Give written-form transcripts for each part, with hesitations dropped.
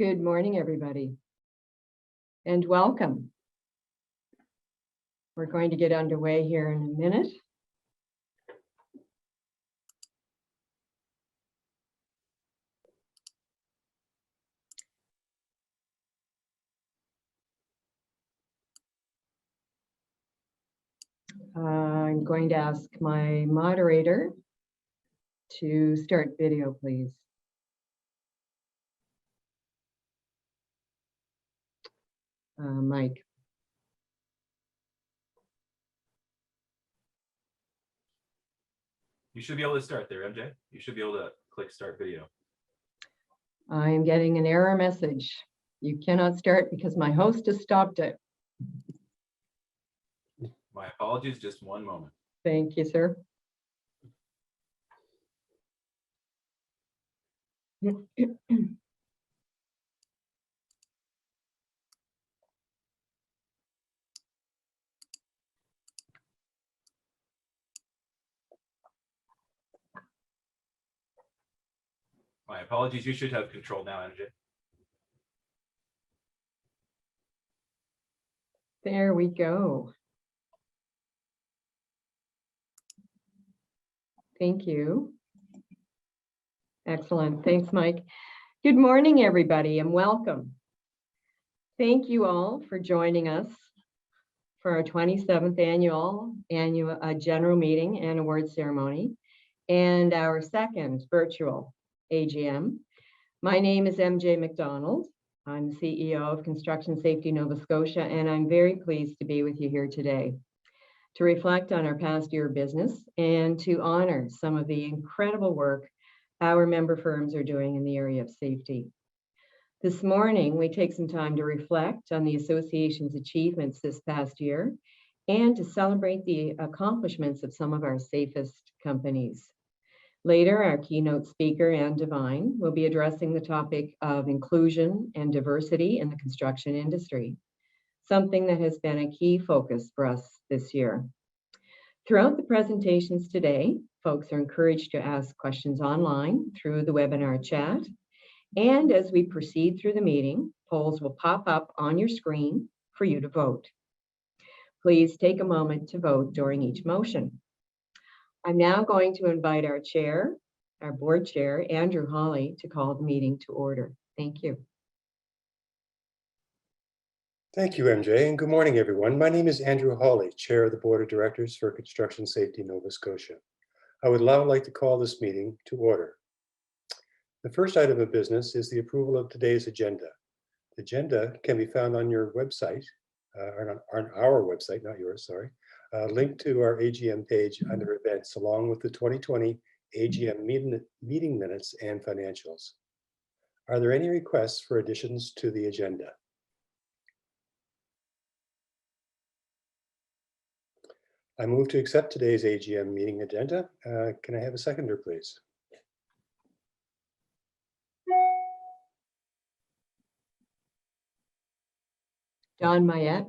Good morning, everybody, and welcome. We're going to get underway here in a minute. I'm going to ask my moderator to start video, please. Mike. You should be able to start there, MJ. You should be able to click start video. I am getting an error message. You cannot start because my host has stopped it. My apologies, just one moment. Thank you, sir. My apologies, you should have control now, MJ. There we go. Thank you. Excellent. Thanks, Mike. Good morning, everybody, and welcome. Thank you all for joining us for our 27th annual general meeting and awards ceremony and our second virtual AGM. My name is MJ Mcdonald. I'm the CEO of Construction Safety Nova Scotia, and I'm very pleased to be with you here today to reflect on our past year of business and to honor some of the incredible work our member firms are doing in the area of safety. This morning, we take some time to reflect on the association's achievements this past year and to celebrate the accomplishments of some of our safest companies. Later, our keynote speaker, Anne Devine, will be addressing the topic of inclusion and diversity in the construction industry, something that has been a key focus for us this year. Throughout the presentations today, folks are encouraged to ask questions online through the webinar chat. And as we proceed through the meeting, polls will pop up on your screen for you to vote. Please take a moment to vote during each motion. I'm now going to invite our chair, our board chair, Andrew Hawley, to call the meeting to order. Thank you. Thank you, MJ, and good morning, everyone. My name is Andrew Hawley, Chair of the Board of Directors for Construction Safety Nova Scotia. I would now like to call this meeting to order. The first item of business is the approval of today's agenda. The agenda can be found on your website, on our website, not yours, sorry, linked to our AGM page under events, along with the 2020 AGM meeting minutes and financials. Are there any requests for additions to the agenda? I move to accept today's AGM meeting agenda. Can I have a seconder, please? John Mayette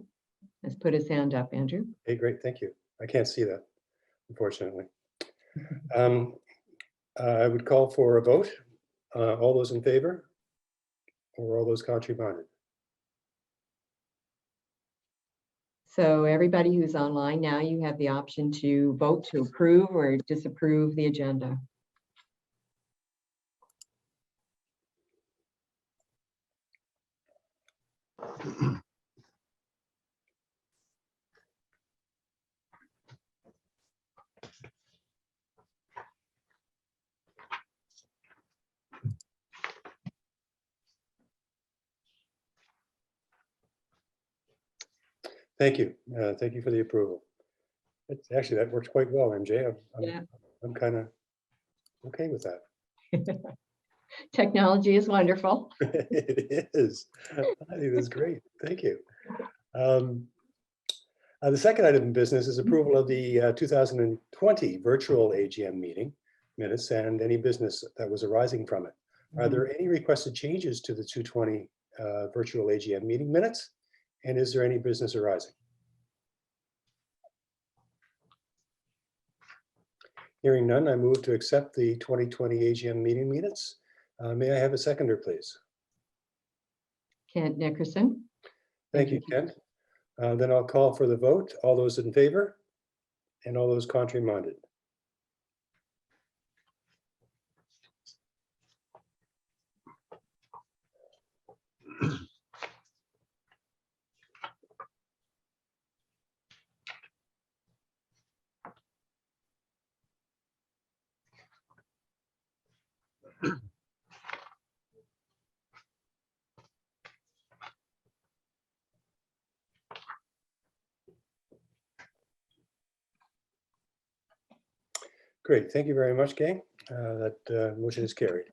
has put his hand up, Andrew. Hey, great, thank you. I can't see that, unfortunately. I would call for a vote. All those in favor, or all those contrary-minded? So everybody who's online now, you have the option to vote to approve or disapprove the agenda. Thank you. Thank you for the approval. Actually, that works quite well, MJ. I'm kind of okay with that. Technology is wonderful. It is. I think that's great. Thank you. The second item of business is approval of the 2020 virtual AGM meeting minutes and any business that was arising from it. Are there any requested changes to the 2020 virtual AGM meeting minutes? And is there any business arising? Hearing none, I move to accept the 2020 AGM meeting minutes. May I have a seconder, please? Kent Nickerson. Thank you, Kent. Then I'll call for the vote. All those in favor and all those contrary-minded. Great, thank you very much, gang. That motion is carried.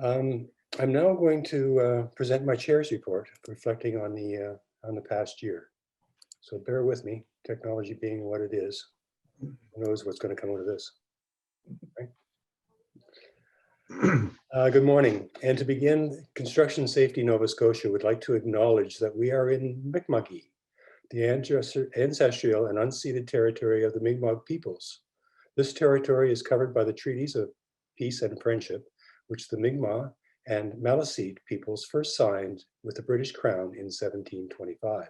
I'm now going to present my chair's report, reflecting on the past year. So bear with me, technology being what it is, who knows what's going to come out of this. Right? Good morning. And to begin, Construction Safety Nova Scotia would like to acknowledge that we are in Mccullough, the ancestral and unceded territory of the Mi'kmaq peoples. This territory is covered by the treaties of peace and friendship, which the Mi'kmaq and Maliseet peoples first signed with the British Crown in 1725.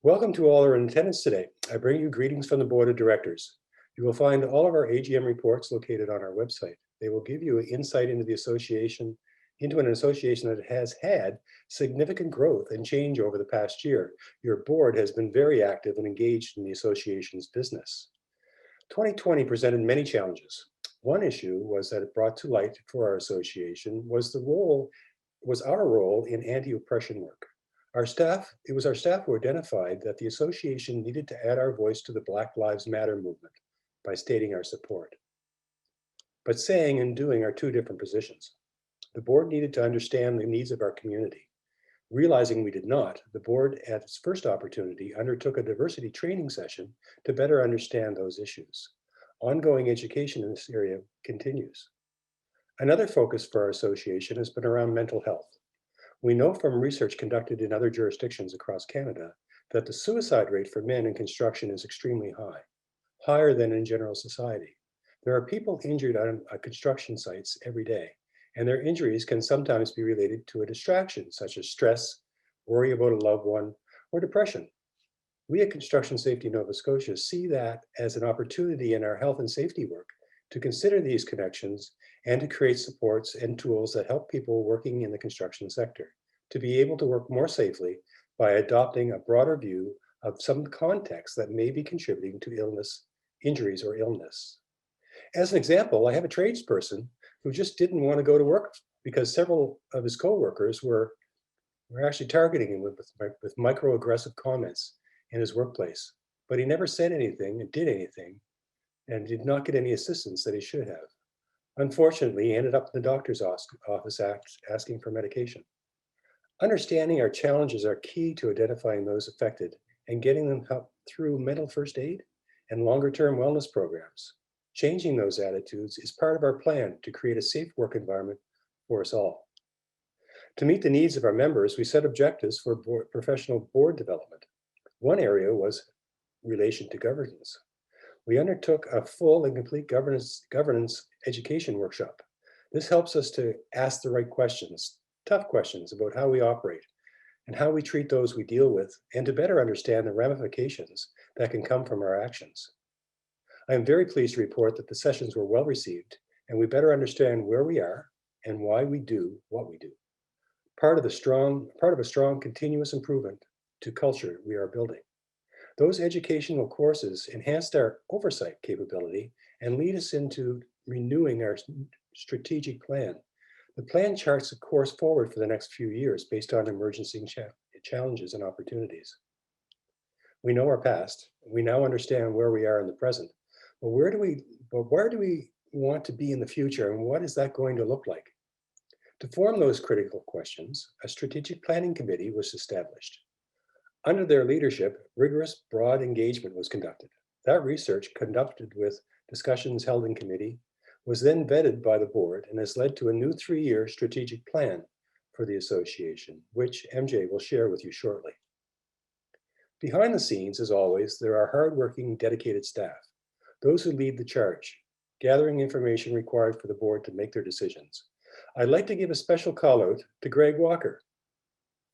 Welcome to all our in attendance today. I bring you greetings from the Board of Directors. You will find all of our AGM reports located on our website. They will give you insight into an association that has had significant growth and change over the past year. Your board has been very active and engaged in the association's business. 2020 presented many challenges. One issue was that it brought to light for our association was our role in anti-oppression work. It was our staff who identified that the association needed to add our voice to the Black Lives Matter movement by stating our support. But saying and doing are two different positions. The board needed to understand the needs of our community. Realizing we did not, the board at its first opportunity undertook a diversity training session to better understand those issues. Ongoing education in this area continues. Another focus for our association has been around mental health. We know from research conducted in other jurisdictions across Canada that the suicide rate for men in construction is extremely high, higher than in general society. There are people injured on construction sites every day, and their injuries can sometimes be related to a distraction such as stress, worry about a loved one, or depression. We at Construction Safety Nova Scotia see that as an opportunity in our health and safety work to consider these connections and to create supports and tools that help people working in the construction sector to be able to work more safely by adopting a broader view of some contexts that may be contributing to illness, injuries, or illness. As an example, I have a tradesperson who just didn't want to go to work because several of his coworkers were actually targeting him with microaggressive comments in his workplace. But he never said anything and did anything and did not get any assistance that he should have. Unfortunately, he ended up in the doctor's office asking for medication. Understanding our challenges are key to identifying those affected and getting them help through mental first aid and longer-term wellness programs. Changing those attitudes is part of our plan to create a safe work environment for us all. To meet the needs of our members, we set objectives for professional board development. One area was relation to governance. We undertook a full and complete governance education workshop. This helps us to ask the right questions, tough questions about how we operate and how we treat those we deal with, and to better understand the ramifications that can come from our actions. I am very pleased to report that the sessions were well received and we better understand where we are and why we do what we do. Part of a strong continuous improvement to culture we are building. Those educational courses enhanced our oversight capability and lead us into renewing our strategic plan. The plan charts a course forward for the next few years based on emerging challenges and opportunities. We know our past. We now understand where we are in the present. But where do we want to be in the future, and what is that going to look like? To form those critical questions, a strategic planning committee was established. Under their leadership, rigorous, broad engagement was conducted. That research, conducted with discussions held in committee, was then vetted by the board and has led to a new 3-year strategic plan for the association, which MJ will share with you shortly. Behind the scenes, as always, there are hardworking, dedicated staff, those who lead the charge, gathering information required for the board to make their decisions. I'd like to give a special call out to Greg Walker,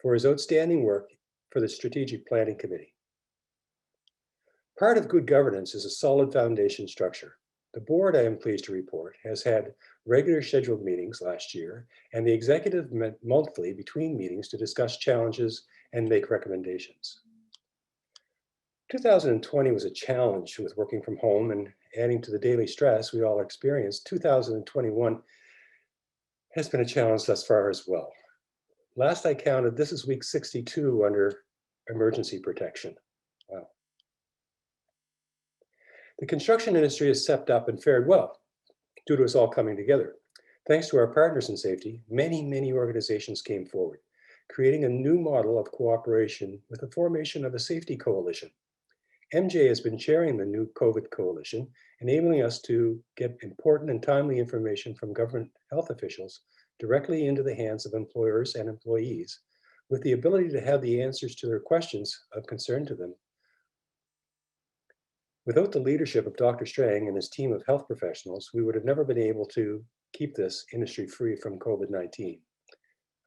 for his outstanding work for the Strategic Planning Committee. Part of good governance is a solid foundation structure. The board, I am pleased to report, has had regular scheduled meetings last year, and the executive met monthly between meetings to discuss challenges and make recommendations. 2020 was a challenge with working from home and adding to the daily stress we all experienced. 2021 has been a challenge thus far as well. Last I counted, this is week 62 under emergency protection. Wow. The construction industry has stepped up and fared well due to us all coming together. Thanks to our partners in safety, many organizations came forward, creating a new model of cooperation with the formation of a safety coalition. MJ has been chairing the new COVID coalition, enabling us to get important and timely information from government health officials directly into the hands of employers and employees, with the ability to have the answers to their questions of concern to them. Without the leadership of Dr. Strang and his team of health professionals, we would have never been able to keep this industry free from COVID-19.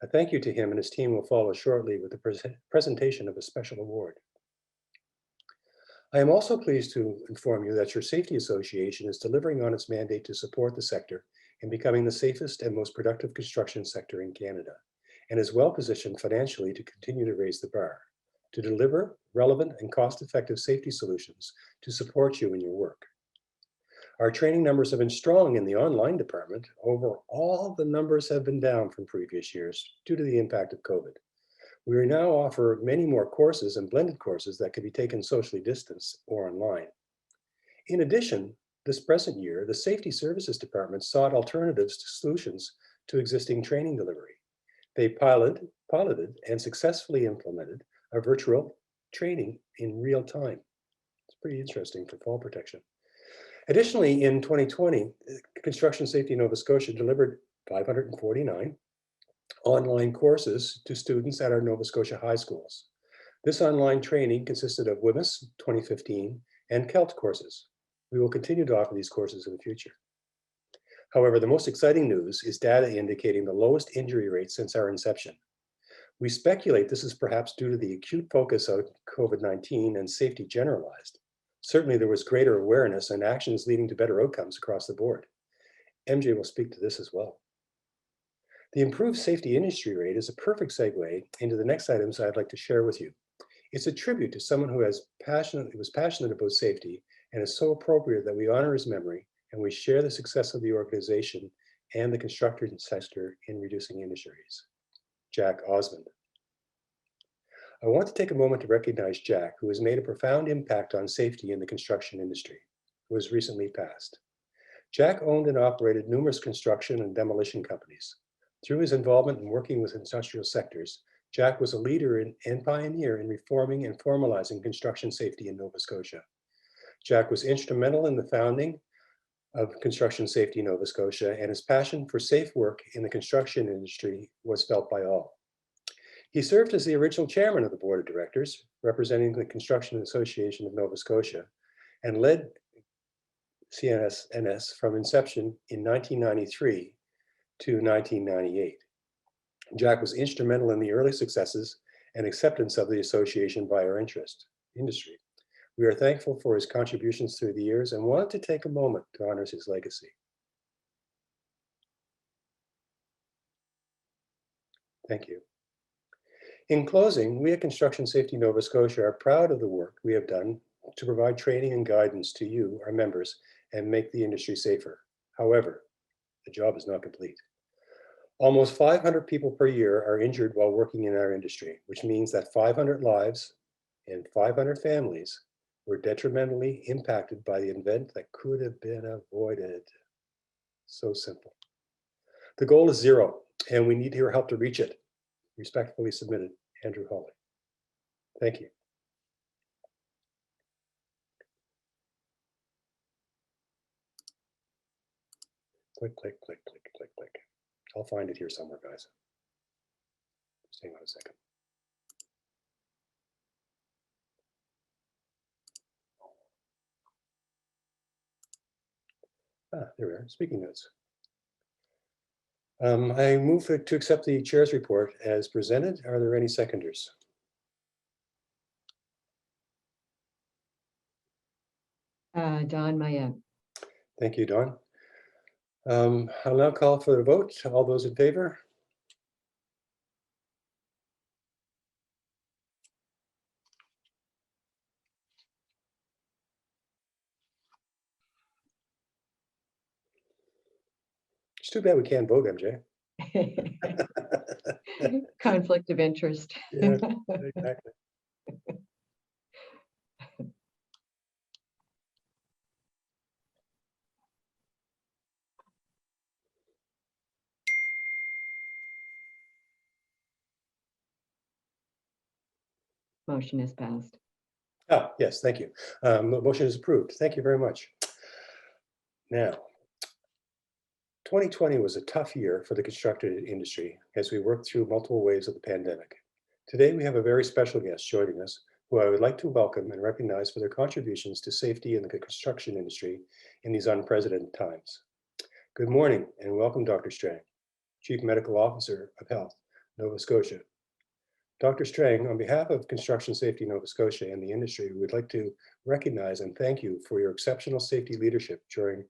A thank you to him, and his team will follow shortly with the presentation of a special award. I am also pleased to inform you that your Safety Association is delivering on its mandate to support the sector in becoming the safest and most productive construction sector in Canada, and is well positioned financially to continue to raise the bar, to deliver relevant and cost-effective safety solutions to support you in your work. Our training numbers have been strong in the online department. Overall, the numbers have been down from previous years due to the impact of COVID. We now offer many more courses and blended courses that can be taken socially distanced or online. In addition, this present year, the Safety Services Department sought alternatives to solutions to existing training delivery. They piloted and successfully implemented a virtual training in real time. It's pretty interesting for fall protection. Additionally, in 2020, Construction Safety Nova Scotia delivered 549 online courses to students at our Nova Scotia high schools. This online training consisted of WMIS 2015 and CELT courses. We will continue to offer these courses in the future. However, the most exciting news is data indicating the lowest injury rate since our inception. We speculate this is perhaps due to the acute focus of COVID-19 and safety generalized. Certainly there was greater awareness and actions leading to better outcomes across the board. MJ will speak to this as well. The improved safety industry rate is a perfect segue into the next items I'd like to share with you. It's a tribute to someone who was passionate about safety, and is so appropriate that we honor his memory and we share the success of the organization and the construction sector in reducing injuries. Jack Osmond. I want to take a moment to recognize Jack, who has made a profound impact on safety in the construction industry, who has recently passed. Jack owned and operated numerous construction and demolition companies. Through his involvement in working with industrial sectors, Jack was a leader and pioneer in reforming and formalizing construction safety in Nova Scotia. Jack was instrumental in the founding of Construction Safety Nova Scotia, and his passion for safe work in the construction industry was felt by all. He served as the original chairman of the board of directors, representing the Construction Association of Nova Scotia, and led CNS from inception in 1993 to 1998. Jack was instrumental in the early successes and acceptance of the association by our industry. We are thankful for his contributions through the years and wanted to take a moment to honor his legacy. Thank you. In closing, we at Construction Safety Nova Scotia are proud of the work we have done to provide training and guidance to you, our members, and make the industry safer. However, the job is not complete. Almost 500 people per year are injured while working in our industry, which means that 500 lives and 500 families were detrimentally impacted by the event that could have been avoided. So simple. The goal is zero, and we need your help to reach it. Respectfully submitted, Andrew Hawley. Thank you. Click, click, click, click, click, click. I'll find it here somewhere, guys. Just hang on a second. There we are, speaking notes. I move to accept the chair's report as presented. Are there any seconders? Don Mayette. Thank you, Don. I'll now call for the vote. All those in favor? It's too bad we can't vote, MJ. Conflict of interest. Yeah, exactly. Motion is passed. Ah, yes, thank you. Motion is approved. Thank you very much. Now, 2020 was a tough year for the construction industry as we worked through multiple waves of the pandemic. Today, we have a very special guest joining us, who I would like to welcome and recognize for their contributions to safety in the construction industry in these unprecedented times. Good morning and welcome, Dr. Strang, Chief Medical Officer of Health, Nova Scotia. Dr. Strang, on behalf of Construction Safety Nova Scotia and the industry, we would like to recognize and thank you for your exceptional safety leadership during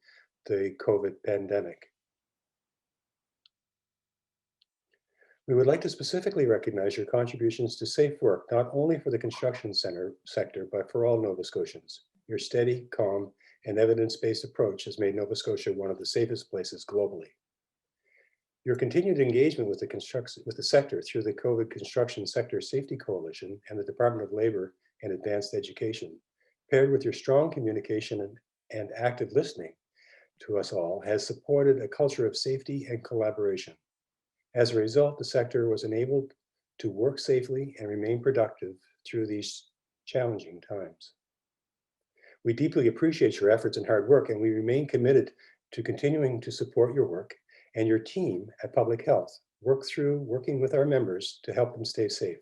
the COVID pandemic. We would like to specifically recognize your contributions to safe work, not only for the construction sector, but for all Nova Scotians. Your steady, calm, and evidence-based approach has made Nova Scotia one of the safest places globally. Your continued engagement with the sector through the COVID Construction Sector Safety Coalition and the Department of Labor and Advanced Education, paired with your strong communication and active listening to us all, has supported a culture of safety and collaboration. As a result, the sector was enabled to work safely and remain productive through these challenging times. We deeply appreciate your efforts and hard work, and we remain committed to continuing to support your work and your team at Public Health working with our members to help them stay safe,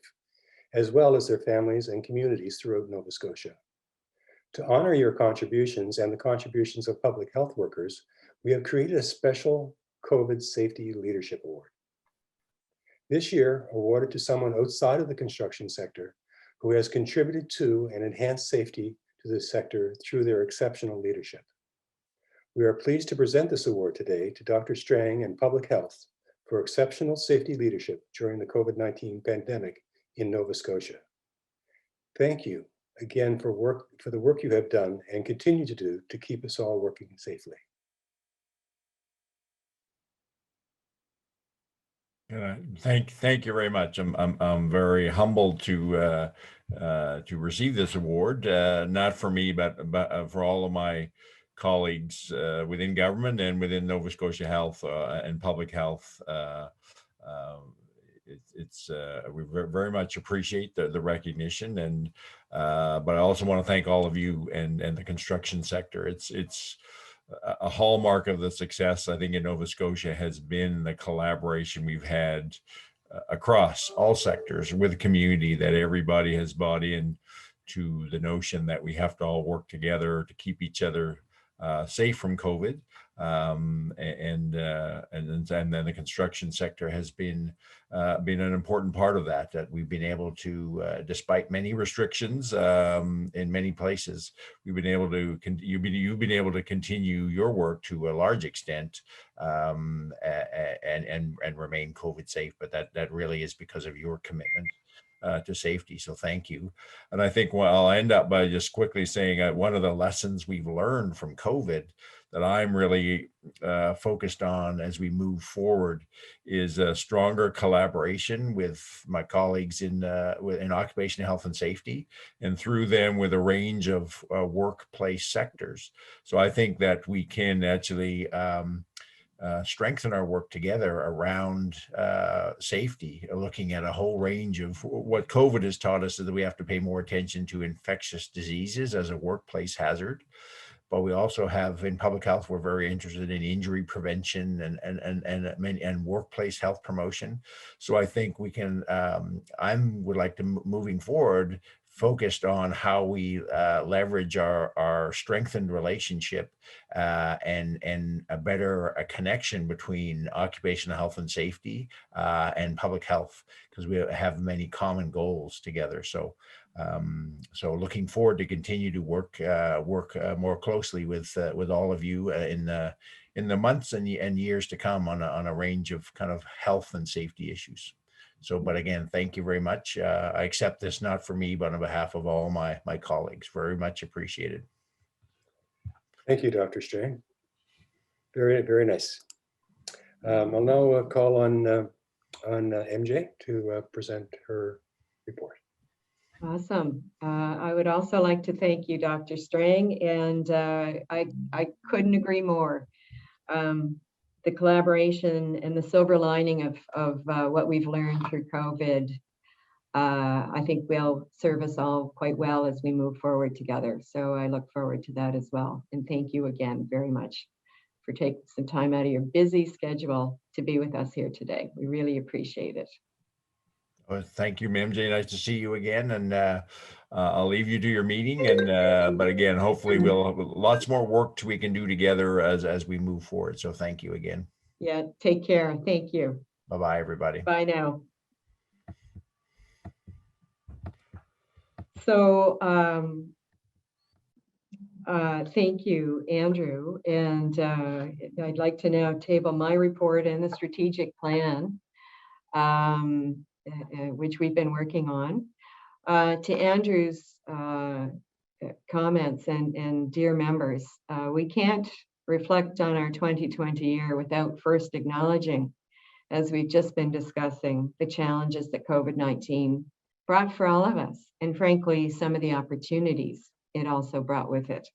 as well as their families and communities throughout Nova Scotia. To honor your contributions and the contributions of public health workers, we have created a special COVID Safety Leadership Award. This year, awarded to someone outside of the construction sector who has contributed to and enhanced safety to the sector through their exceptional leadership. We are pleased to present this award today to Dr. Strang and Public Health for exceptional safety leadership during the COVID-19 pandemic in Nova Scotia. Thank you again for the work you have done and continue to do to keep us all working safely. Thank you very much. I'm very humbled to receive this award, not for me, but for all of my colleagues within government and within Nova Scotia Health and Public Health. We very much appreciate the recognition, and but I also want to thank all of you and the construction sector. It's a hallmark of the success, I think, in Nova Scotia has been the collaboration we've had across all sectors with the community, that everybody has bought in to the notion that we have to all work together to keep each other safe from COVID. And then the construction sector has been an important part of that we've been able to, despite many restrictions in many places, we've been able to, you've been able to continue your work to a large extent and remain COVID safe. But that really is because of your commitment to safety. So thank you. And I think I'll end up by just quickly saying one of the lessons we've learned from COVID that I'm really focused on as we move forward is a stronger collaboration with my colleagues in occupational health and safety, and through them with a range of workplace sectors. So I think that we can actually strengthen our work together around safety, looking at a whole range of what COVID has taught us, is that we have to pay more attention to infectious diseases as a workplace hazard. But we also have, in public health, we're very interested in injury prevention and workplace health promotion. So I think we can, would like to, moving forward, focused on how we leverage our strengthened relationship and a better connection between occupational health and safety and public health, because we have many common goals together. So looking forward to continue to work more closely with all of you in the months and years to come on a range of kind of health and safety issues. So, but again, thank you very much. I accept this not for me, but on behalf of all my colleagues. Very much appreciated. Thank you, Dr. Strang. Very, very nice. I'll now call on MJ to present her report. Awesome. I would also like to thank you, Dr. Strang, and I couldn't agree more. The collaboration and the silver lining of what we've learned through COVID, I think will serve us all quite well as we move forward together. So I look forward to that as well. And thank you again very much for taking some time out of your busy schedule to be with us here today. We really appreciate it. Well, thank you, MJ. Nice to see you again. And I'll leave you to your meeting. And but again, hopefully we'll have lots more work we can do together as we move forward. So thank you again. Yeah, take care. Thank you. Bye-bye, everybody. Bye now. So thank you, Andrew. And I'd like to now table my report and the strategic plan, which we've been working on. To Andrew's comments and dear members, we can't reflect on our 2020 year without first acknowledging, as we've just been discussing, the challenges that COVID-19 brought for all of us, and frankly, some of the opportunities it also brought with it.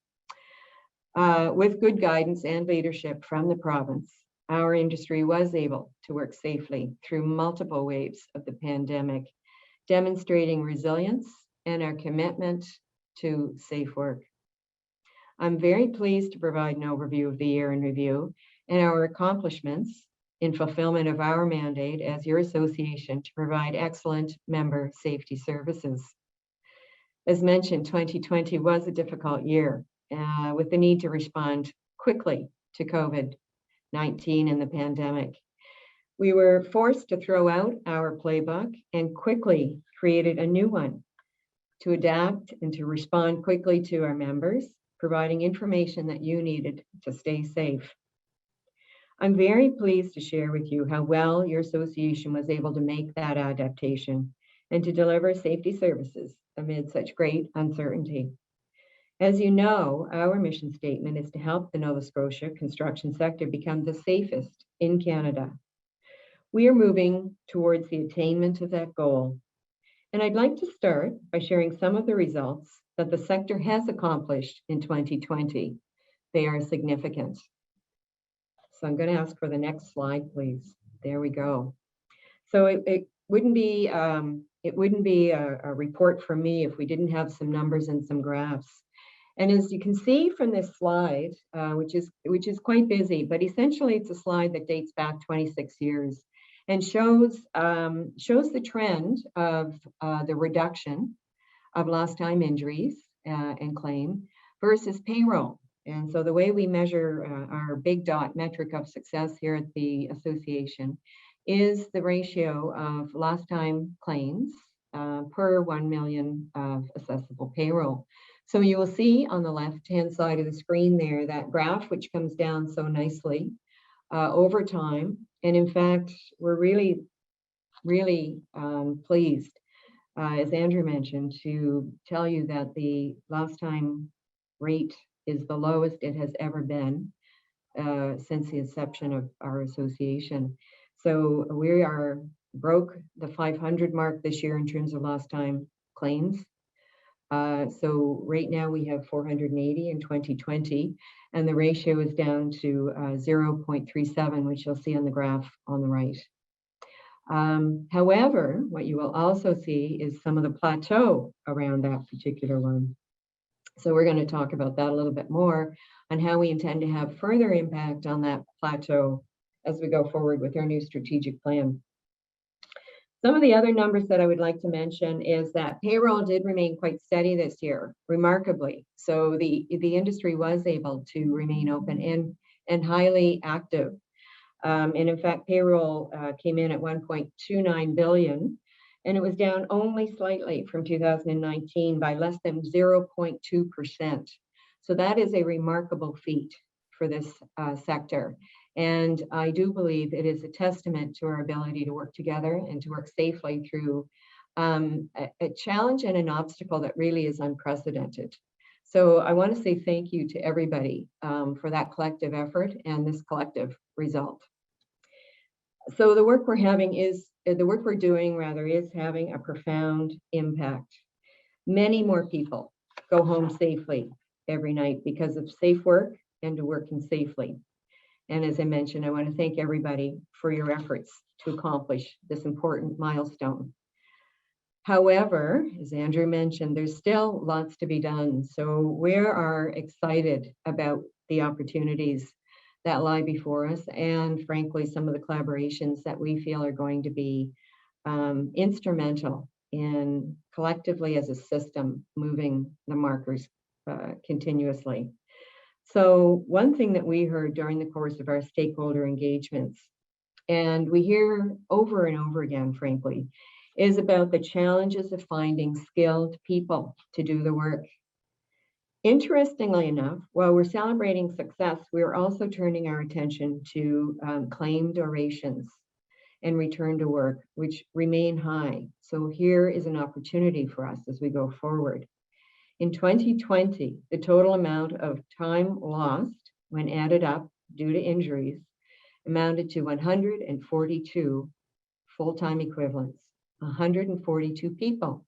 With good guidance and leadership from the province, our industry was able to work safely through multiple waves of the pandemic, demonstrating resilience and our commitment to safe work. I'm very pleased to provide an overview of the year in review and our accomplishments in fulfillment of our mandate as your association to provide excellent member safety services. As mentioned, 2020 was a difficult year with the need to respond quickly to COVID-19 and the pandemic. We were forced to throw out our playbook and quickly created a new one to adapt and to respond quickly to our members, providing information that you needed to stay safe. I'm very pleased to share with you how well your association was able to make that adaptation and to deliver safety services amid such great uncertainty. As you know, our mission statement is to help the Nova Scotia construction sector become the safest in Canada. We are moving towards the attainment of that goal. And I'd like to start by sharing some of the results that the sector has accomplished in 2020. They are significant. So I'm going to ask for the next slide, please. There we go. So it wouldn't be a report from me if we didn't have some numbers and some graphs. And as you can see from this slide, which is quite busy, but essentially it's a slide that dates back 26 years and shows the trend of the reduction of lost time injuries and claim versus payroll. And so the way we measure our big dot metric of success here at the association is the ratio of lost time claims per 1 million of assessable payroll. So you will see on the left-hand side of the screen there, that graph, which comes down so nicely over time. And in fact, we're really pleased, as Andrew mentioned, to tell you that the lost time rate is the lowest it has ever been since the inception of our association. So we broke the 500 mark this year in terms of lost time claims. So right now we have 480 in 2020, and the ratio is down to 0.37, which you'll see on the graph on the right. However, what you will also see is some of the plateau around that particular one. So we're going to talk about that a little bit more on how we intend to have further impact on that plateau as we go forward with our new strategic plan. Some of the other numbers that I would like to mention is that payroll did remain quite steady this year, remarkably. So the industry was able to remain open and highly active. And in fact, payroll came in at 1.29 billion, and it was down only slightly from 2019 by less than 0.2%. So that is a remarkable feat for this sector. And I do believe it is a testament to our ability to work together and to work safely through a challenge and an obstacle that really is unprecedented. So I want to say thank you to everybody for that collective effort and this collective result. So the work we're doing is having a profound impact. Many more people go home safely every night because of safe work and to working safely. And as I mentioned, I want to thank everybody for your efforts to accomplish this important milestone. However, as Andrew mentioned, there's still lots to be done. So we are excited about the opportunities that lie before us, and frankly, some of the collaborations that we feel are going to be instrumental in collectively as a system moving the markers continuously. So one thing that we heard during the course of our stakeholder engagements, and we hear over and over again, frankly, is about the challenges of finding skilled people to do the work. Interestingly enough, while we're celebrating success, we're also turning our attention to claim durations and return to work, which remain high. So here is an opportunity for us as we go forward. In 2020, the total amount of time lost when added up due to injuries amounted to 142 full-time equivalents, 142 people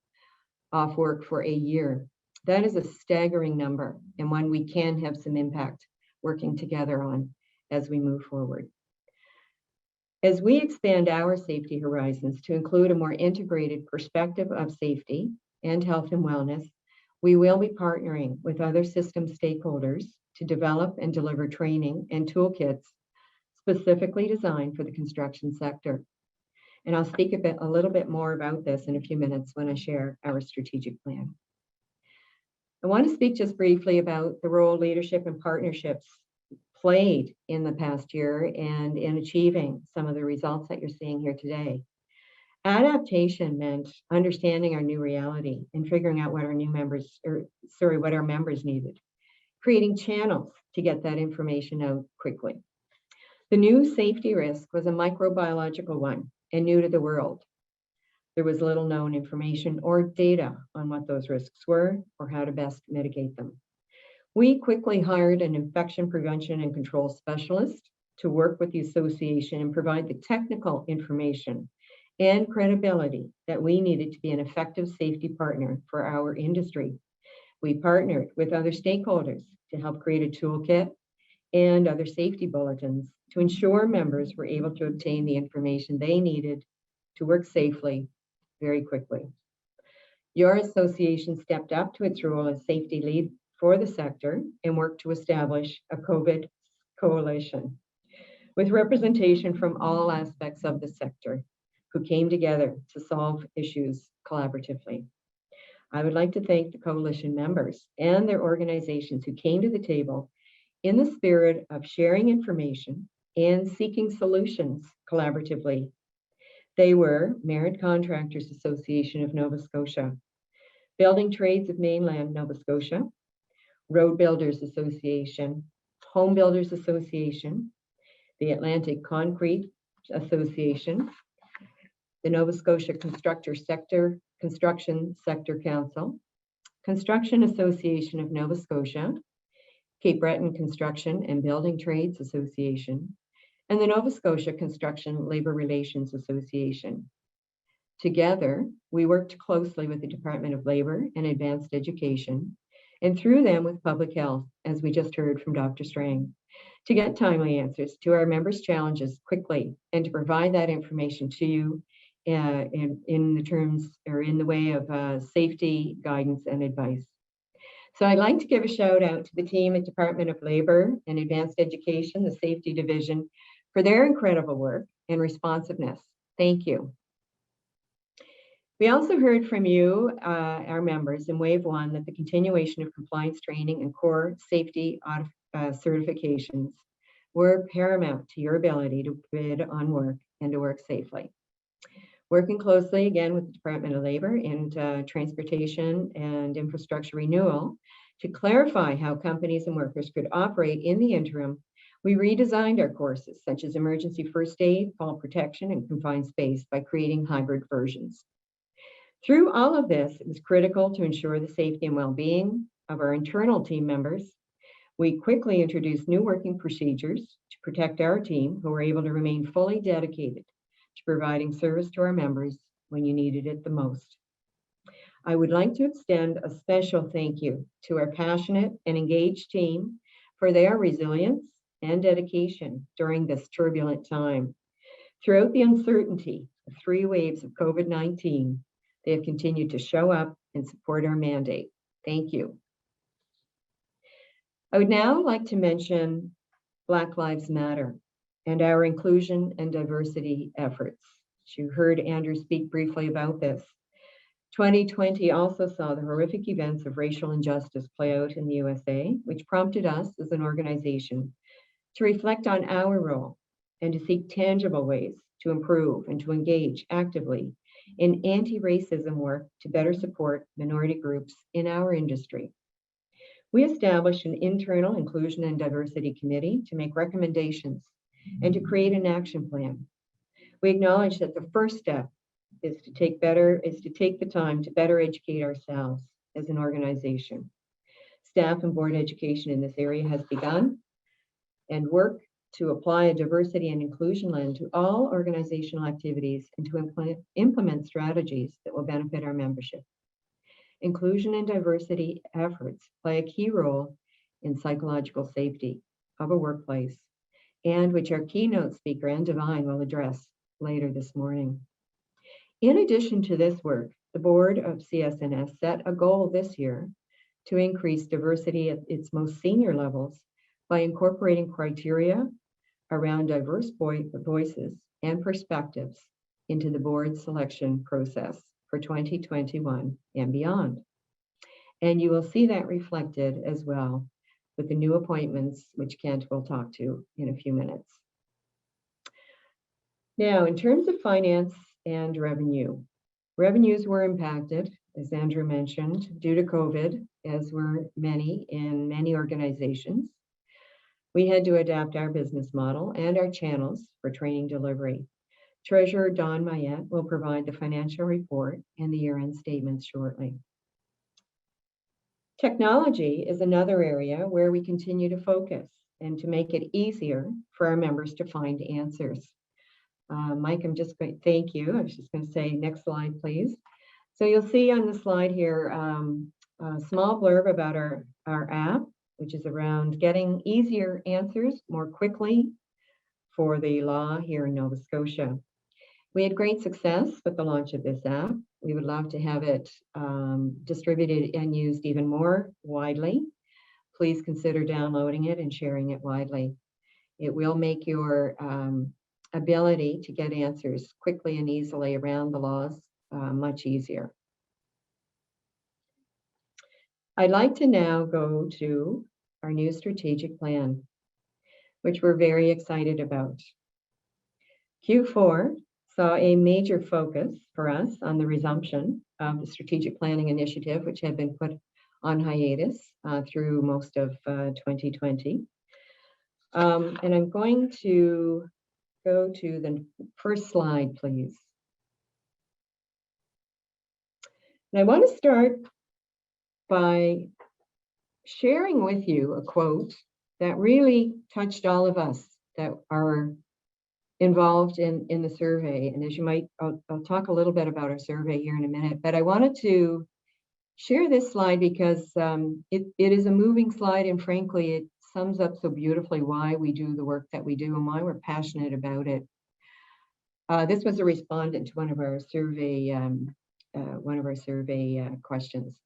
off work for a year. That is a staggering number, and one we can have some impact working together on as we move forward. As we expand our safety horizons to include a more integrated perspective of safety and health and wellness, we will be partnering with other system stakeholders to develop and deliver training and toolkits specifically designed for the construction sector. And I'll speak a little bit more about this in a few minutes when I share our strategic plan. I want to speak just briefly about the role leadership and partnerships played in the past year and in achieving some of the results that you're seeing here today. Adaptation meant understanding our new reality and figuring out what our what our members needed, creating channels to get that information out quickly. The new safety risk was a microbiological one and new to the world. There was little known information or data on what those risks were or how to best mitigate them. We quickly hired an infection prevention and control specialist to work with the association and provide the technical information and credibility that we needed to be an effective safety partner for our industry. We partnered with other stakeholders to help create a toolkit and other safety bulletins to ensure members were able to obtain the information they needed to work safely very quickly. Your association stepped up to its role as safety lead for the sector and worked to establish a COVID coalition with representation from all aspects of the sector who came together to solve issues collaboratively. I would like to thank the coalition members and their organizations who came to the table in the spirit of sharing information and seeking solutions collaboratively. They were Merit Contractors Association of Nova Scotia, Building Trades of Mainland Nova Scotia, Road Builders Association, Home Builders Association, the Atlantic Concrete Association, the Nova Scotia Construction Sector Council, Construction Association of Nova Scotia, Cape Breton Construction and Building Trades Association, and the Nova Scotia Construction Labor Relations Association. Together, we worked closely with the Department of Labor and Advanced Education, and through them with Public Health, as we just heard from Dr. Strang, to get timely answers to our members' challenges quickly and to provide that information to you in the terms or in the way of safety, guidance, and advice. So I'd like to give a shout out to the team at Department of Labor and Advanced Education, the Safety Division, for their incredible work and responsiveness. Thank you. We also heard from you, our members, in Wave 1 that the continuation of compliance training and core safety certifications were paramount to your ability to bid on work and to work safely. Working closely again with the Department of Labor and Transportation and Infrastructure Renewal to clarify how companies and workers could operate in the interim, we redesigned our courses such as emergency first aid, fall protection, and confined space by creating hybrid versions. Through all of this, it was critical to ensure the safety and well-being of our internal team members. We quickly introduced new working procedures to protect our team, who were able to remain fully dedicated to providing service to our members when you needed it the most. I would like to extend a special thank you to our passionate and engaged team for their resilience and dedication during this turbulent time. Throughout the uncertainty of 3 waves of COVID-19, they have continued to show up and support our mandate. Thank you. I would now like to mention Black Lives Matter and our inclusion and diversity efforts. You heard Andrew speak briefly about this. 2020 also saw the horrific events of racial injustice play out in the USA, which prompted us as an organization to reflect on our role and to seek tangible ways to improve and to engage actively in anti-racism work to better support minority groups in our industry. We established an internal inclusion and diversity committee to make recommendations and to create an action plan. We acknowledge that the first step is to take the time to better educate ourselves as an organization. Staff and board education in this area has begun, and work to apply a diversity and inclusion lens to all organizational activities and to implement strategies that will benefit our membership. Inclusion and diversity efforts play a key role in psychological safety of a workplace, and which our keynote speaker and Divine will address later this morning. In addition to this work, the board of CSNS set a goal this year to increase diversity at its most senior levels by incorporating criteria around diverse voices and perspectives into the board selection process for 2021 and beyond. And you will see that reflected as well with the new appointments, which Kent will talk to in a few minutes. Now, in terms of finance and revenue, revenues were impacted, as Andrew mentioned, due to COVID, as were many in many organizations. We had to adapt our business model and our channels for training delivery. Treasurer Don Mayette will provide the financial report and the year-end statements shortly. Technology is another area where we continue to focus and to make it easier for our members to find answers. Mike, thank you. I was just going to say, next slide, please. So you'll see on the slide here a small blurb about our app, which is around getting easier answers more quickly for the law here in Nova Scotia. We had great success with the launch of this app. We would love to have it distributed and used even more widely. Please consider downloading it and sharing it widely. It will make your ability to get answers quickly and easily around the laws much easier. I'd like to now go to our new strategic plan, which we're very excited about. Q4 saw a major focus for us on the resumption of the strategic planning initiative, which had been put on hiatus through most of 2020. And I'm going to go to the first slide, please. And I want to start by sharing with you a quote that really touched all of us that are involved in the survey. And as you might, I'll talk a little bit about our survey here in a minute, but I wanted to share this slide because it is a moving slide, and frankly, it sums up so beautifully why we do the work that we do and why we're passionate about it. This was a respondent to one of our survey questions.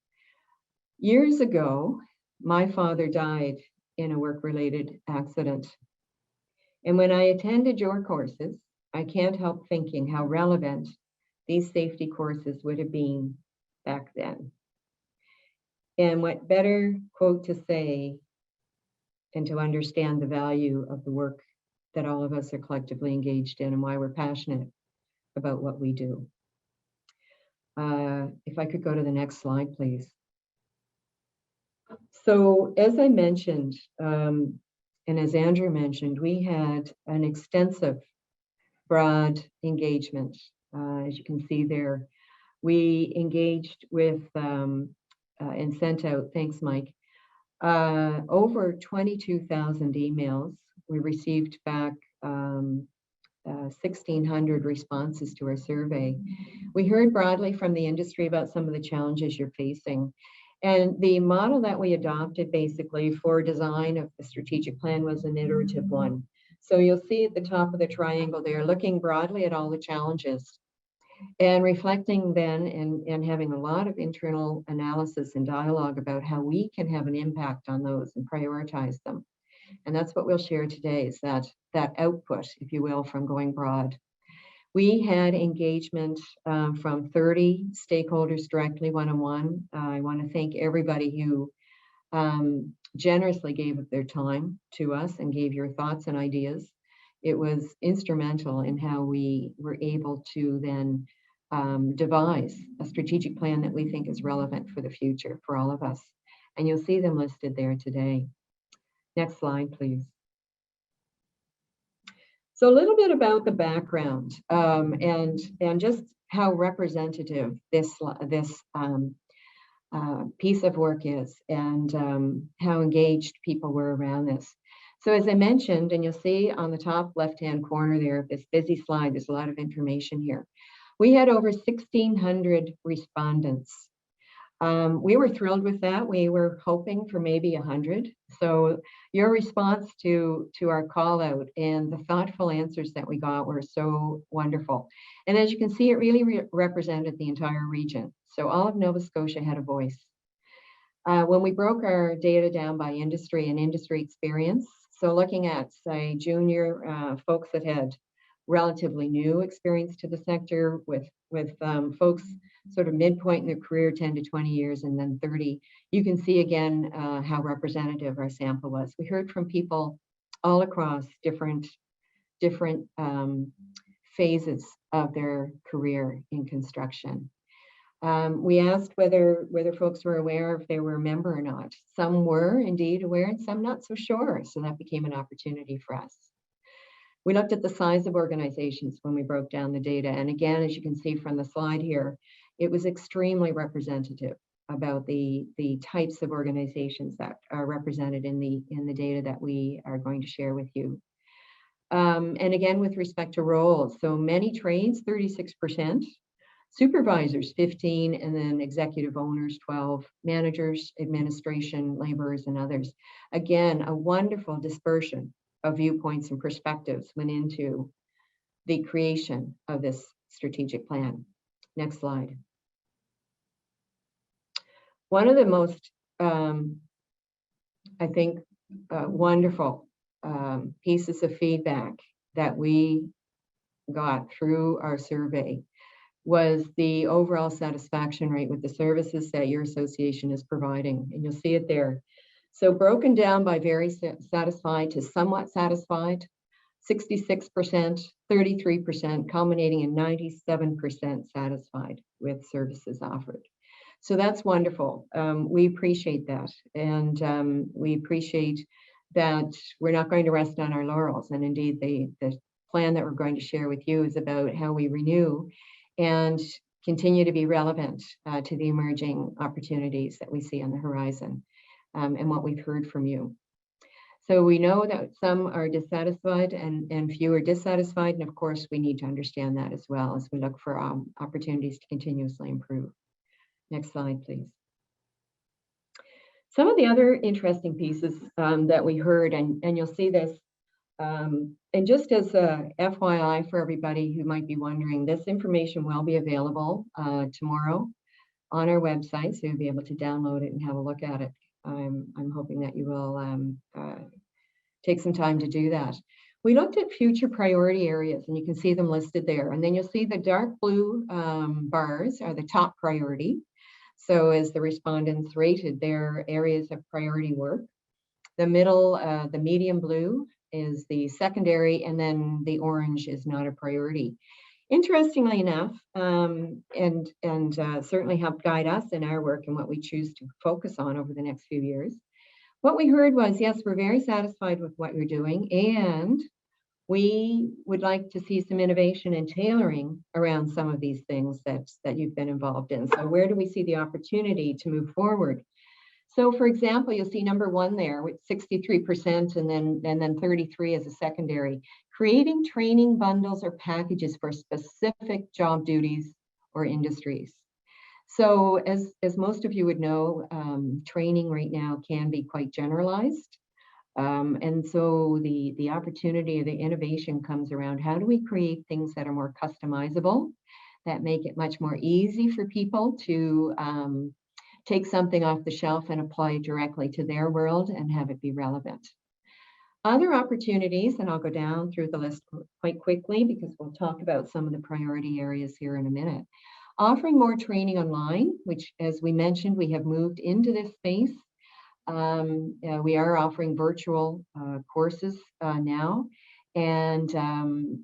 Years ago, my father died in a work-related accident. And when I attended your courses, I can't help thinking how relevant these safety courses would have been back then. And what better quote to say and to understand the value of the work that all of us are collectively engaged in and why we're passionate about what we do. If I could go to the next slide, please. So as I mentioned, and as Andrew mentioned, we had an extensive, broad engagement. As you can see there, we engaged with and sent out, thanks Mike, over 22,000 emails. We received back 1,600 responses to our survey. We heard broadly from the industry about some of the challenges you're facing. And the model that we adopted basically for design of the strategic plan was an iterative one. So you'll see at the top of the triangle there, looking broadly at all the challenges and reflecting then and having a lot of internal analysis and dialogue about how we can have an impact on those and prioritize them. And that's what we'll share today, is that output, if you will, from going broad. We had engagement from 30 stakeholders directly one-on-one. I want to thank everybody who generously gave their time to us and gave your thoughts and ideas. It was instrumental in how we were able to then devise a strategic plan that we think is relevant for the future for all of us. And you'll see them listed there today. Next slide, please. So a little bit about the background and just how representative this piece of work is, and how engaged people were around this. So as I mentioned, and you'll see on the top left-hand corner there of this busy slide, there's a lot of information here. We had over 1,600 respondents. We were thrilled with that. We were hoping for maybe 100. So your response to our call out and the thoughtful answers that we got were so wonderful. And as you can see, it really represented the entire region. So all of Nova Scotia had a voice. When we broke our data down by industry and industry experience, so looking at, say, junior folks that had relatively new experience to the sector with folks sort of midpoint in their career, 10 to 20 years, and then 30, you can see again how representative our sample was. We heard from people all across different phases of their career in construction. We asked whether folks were aware if they were a member or not. Some were indeed aware and some not so sure, so that became an opportunity for us. We looked at the size of organizations when we broke down the data. And again, as you can see from the slide here, it was extremely representative about the types of organizations that are represented in the data that we are going to share with you. And again, with respect to roles, so many trades, 36%, supervisors, 15%, and then executive owners, 12%, managers, administration, laborers, and others. Again, a wonderful dispersion of viewpoints and perspectives went into the creation of this strategic plan. Next slide. One of the most, I think, wonderful pieces of feedback that we got through our survey was the overall satisfaction rate with the services that your association is providing. And you'll see it there. So broken down by very satisfied to somewhat satisfied, 66%, 33%, culminating in 97% satisfied with services offered. So that's wonderful. We appreciate that. And we appreciate that we're not going to rest on our laurels. And indeed, the plan that we're going to share with you is about how we renew and continue to be relevant to the emerging opportunities that we see on the horizon. And what we've heard from you. So we know that some are dissatisfied and few are dissatisfied. And of course, we need to understand that as well as we look for opportunities to continuously improve. Next slide, please. Some of the other interesting pieces that we heard, and you'll see this, and just as a FYI for everybody who might be wondering, this information will be available tomorrow on our website, so you'll be able to download it and have a look at it. I'm hoping that you will take some time to do that. We looked at future priority areas, and you can see them listed there. And then you'll see the dark blue bars are the top priority. So as the respondents rated their areas of priority work, the middle, the medium blue is the secondary, and then the orange is not a priority. Interestingly enough, and certainly helped guide us in our work and what we choose to focus on over the next few years, what we heard was, yes, we're very satisfied with what you're doing, and we would like to see some innovation and tailoring around some of these things that you've been involved in. So where do we see the opportunity to move forward? So for example, you'll see number 1 there with 63% and then 33 as a secondary, creating training bundles or packages for specific job duties or industries. So as most of you would know, training right now can be quite generalized. And so the opportunity or the innovation comes around, how do we create things that are more customizable, that make it much more easy for people to take something off the shelf and apply it directly to their world and have it be relevant. Other opportunities, and I'll go down through the list quite quickly because we'll talk about some of the priority areas here in a minute. Offering more training online, which, as we mentioned, we have moved into this space. We are offering virtual courses now, and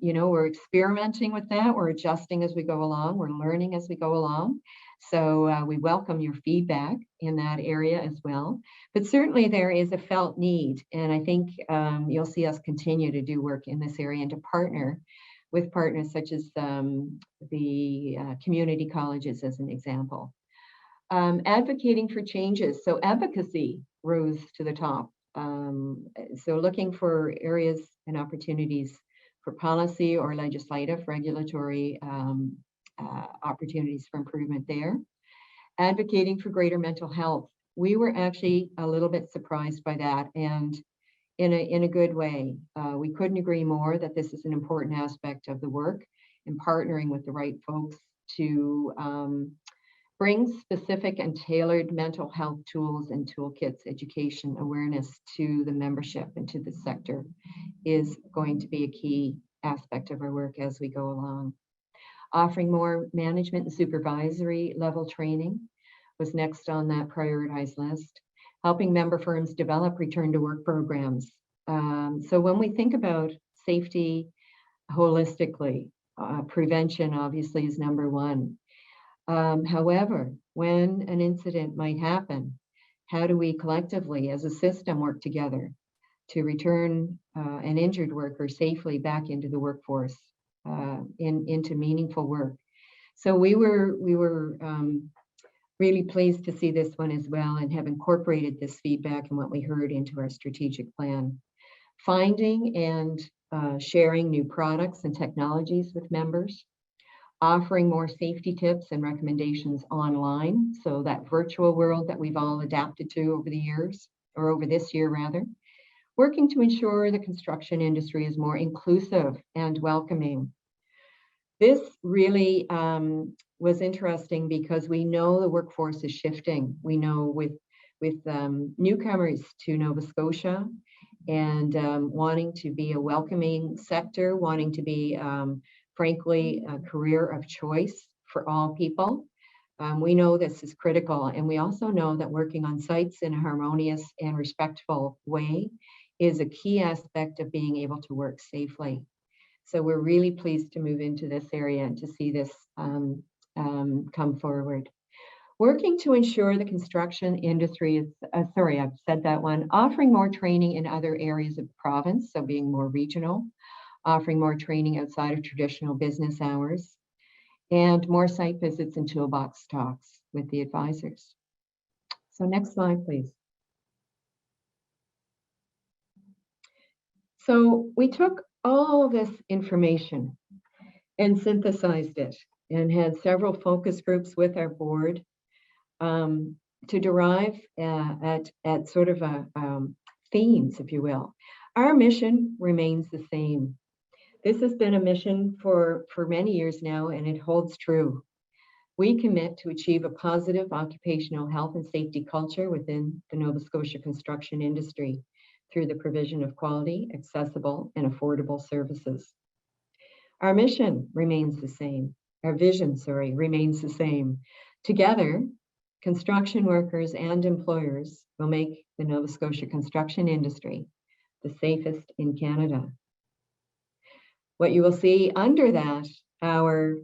we're experimenting with that. We're adjusting as we go along. We're learning as we go along. So we welcome your feedback in that area as well. But certainly there is a felt need, and I think you'll see us continue to do work in this area and to partner with partners such as the community colleges as an example. Advocating for changes. So advocacy rose to the top. So looking for areas and opportunities for policy or legislative, regulatory opportunities for improvement there. Advocating for greater mental health. We were actually a little bit surprised by that, and in a good way. We couldn't agree more that this is an important aspect of the work, and partnering with the right folks to bring specific and tailored mental health tools and toolkits, education, awareness to the membership and to the sector is going to be a key aspect of our work as we go along. Offering more management and supervisory level training was next on that prioritized list. Helping member firms develop return to work programs. So when we think about safety holistically, prevention obviously is number 1. However, when an incident might happen, how do we collectively as a system work together to return an injured worker safely back into the workforce, into meaningful work? So we were really pleased to see this one as well and have incorporated this feedback and what we heard into our strategic plan. Finding and sharing new products and technologies with members. Offering more safety tips and recommendations online. So that virtual world that we've all adapted to over the years, or over this year rather. Working to ensure the construction industry is more inclusive and welcoming. This really was interesting because we know the workforce is shifting. We know with newcomers to Nova Scotia and wanting to be a welcoming sector, wanting to be frankly, a career of choice for all people. We know this is critical, and we also know that working on sites in a harmonious and respectful way is a key aspect of being able to work safely. So we're really pleased to move into this area and to see this come forward. Working to ensure the construction industry is, sorry, I've said that one, offering more training in other areas of the province, so being more regional. Offering more training outside of traditional business hours, and more site visits and toolbox talks with the advisors. So next slide, please. So we took all this information and synthesized it and had several focus groups with our board to derive at sort of themes, if you will. Our mission remains the same. This has been a mission for many years now, and it holds true. We commit to achieve a positive occupational health and safety culture within the Nova Scotia construction industry through the provision of quality, accessible, and affordable services. Our mission remains the same. Our vision, remains the same. Together, construction workers and employers will make the Nova Scotia construction industry the safest in Canada. What you will see under that, our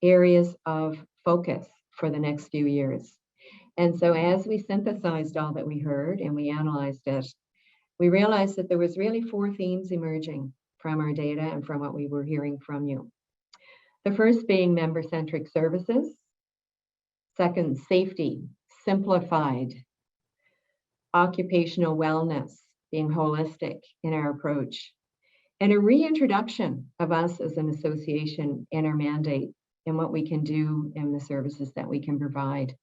areas of focus for the next few years. And so as we synthesized all that we heard and we analyzed it, we realized that there was really 4 themes emerging from our data and from what we were hearing from you. The first being member-centric services. Second, safety, simplified. Occupational wellness, being holistic in our approach. And a reintroduction of us as an association in our mandate and what we can do and the services that we can provide.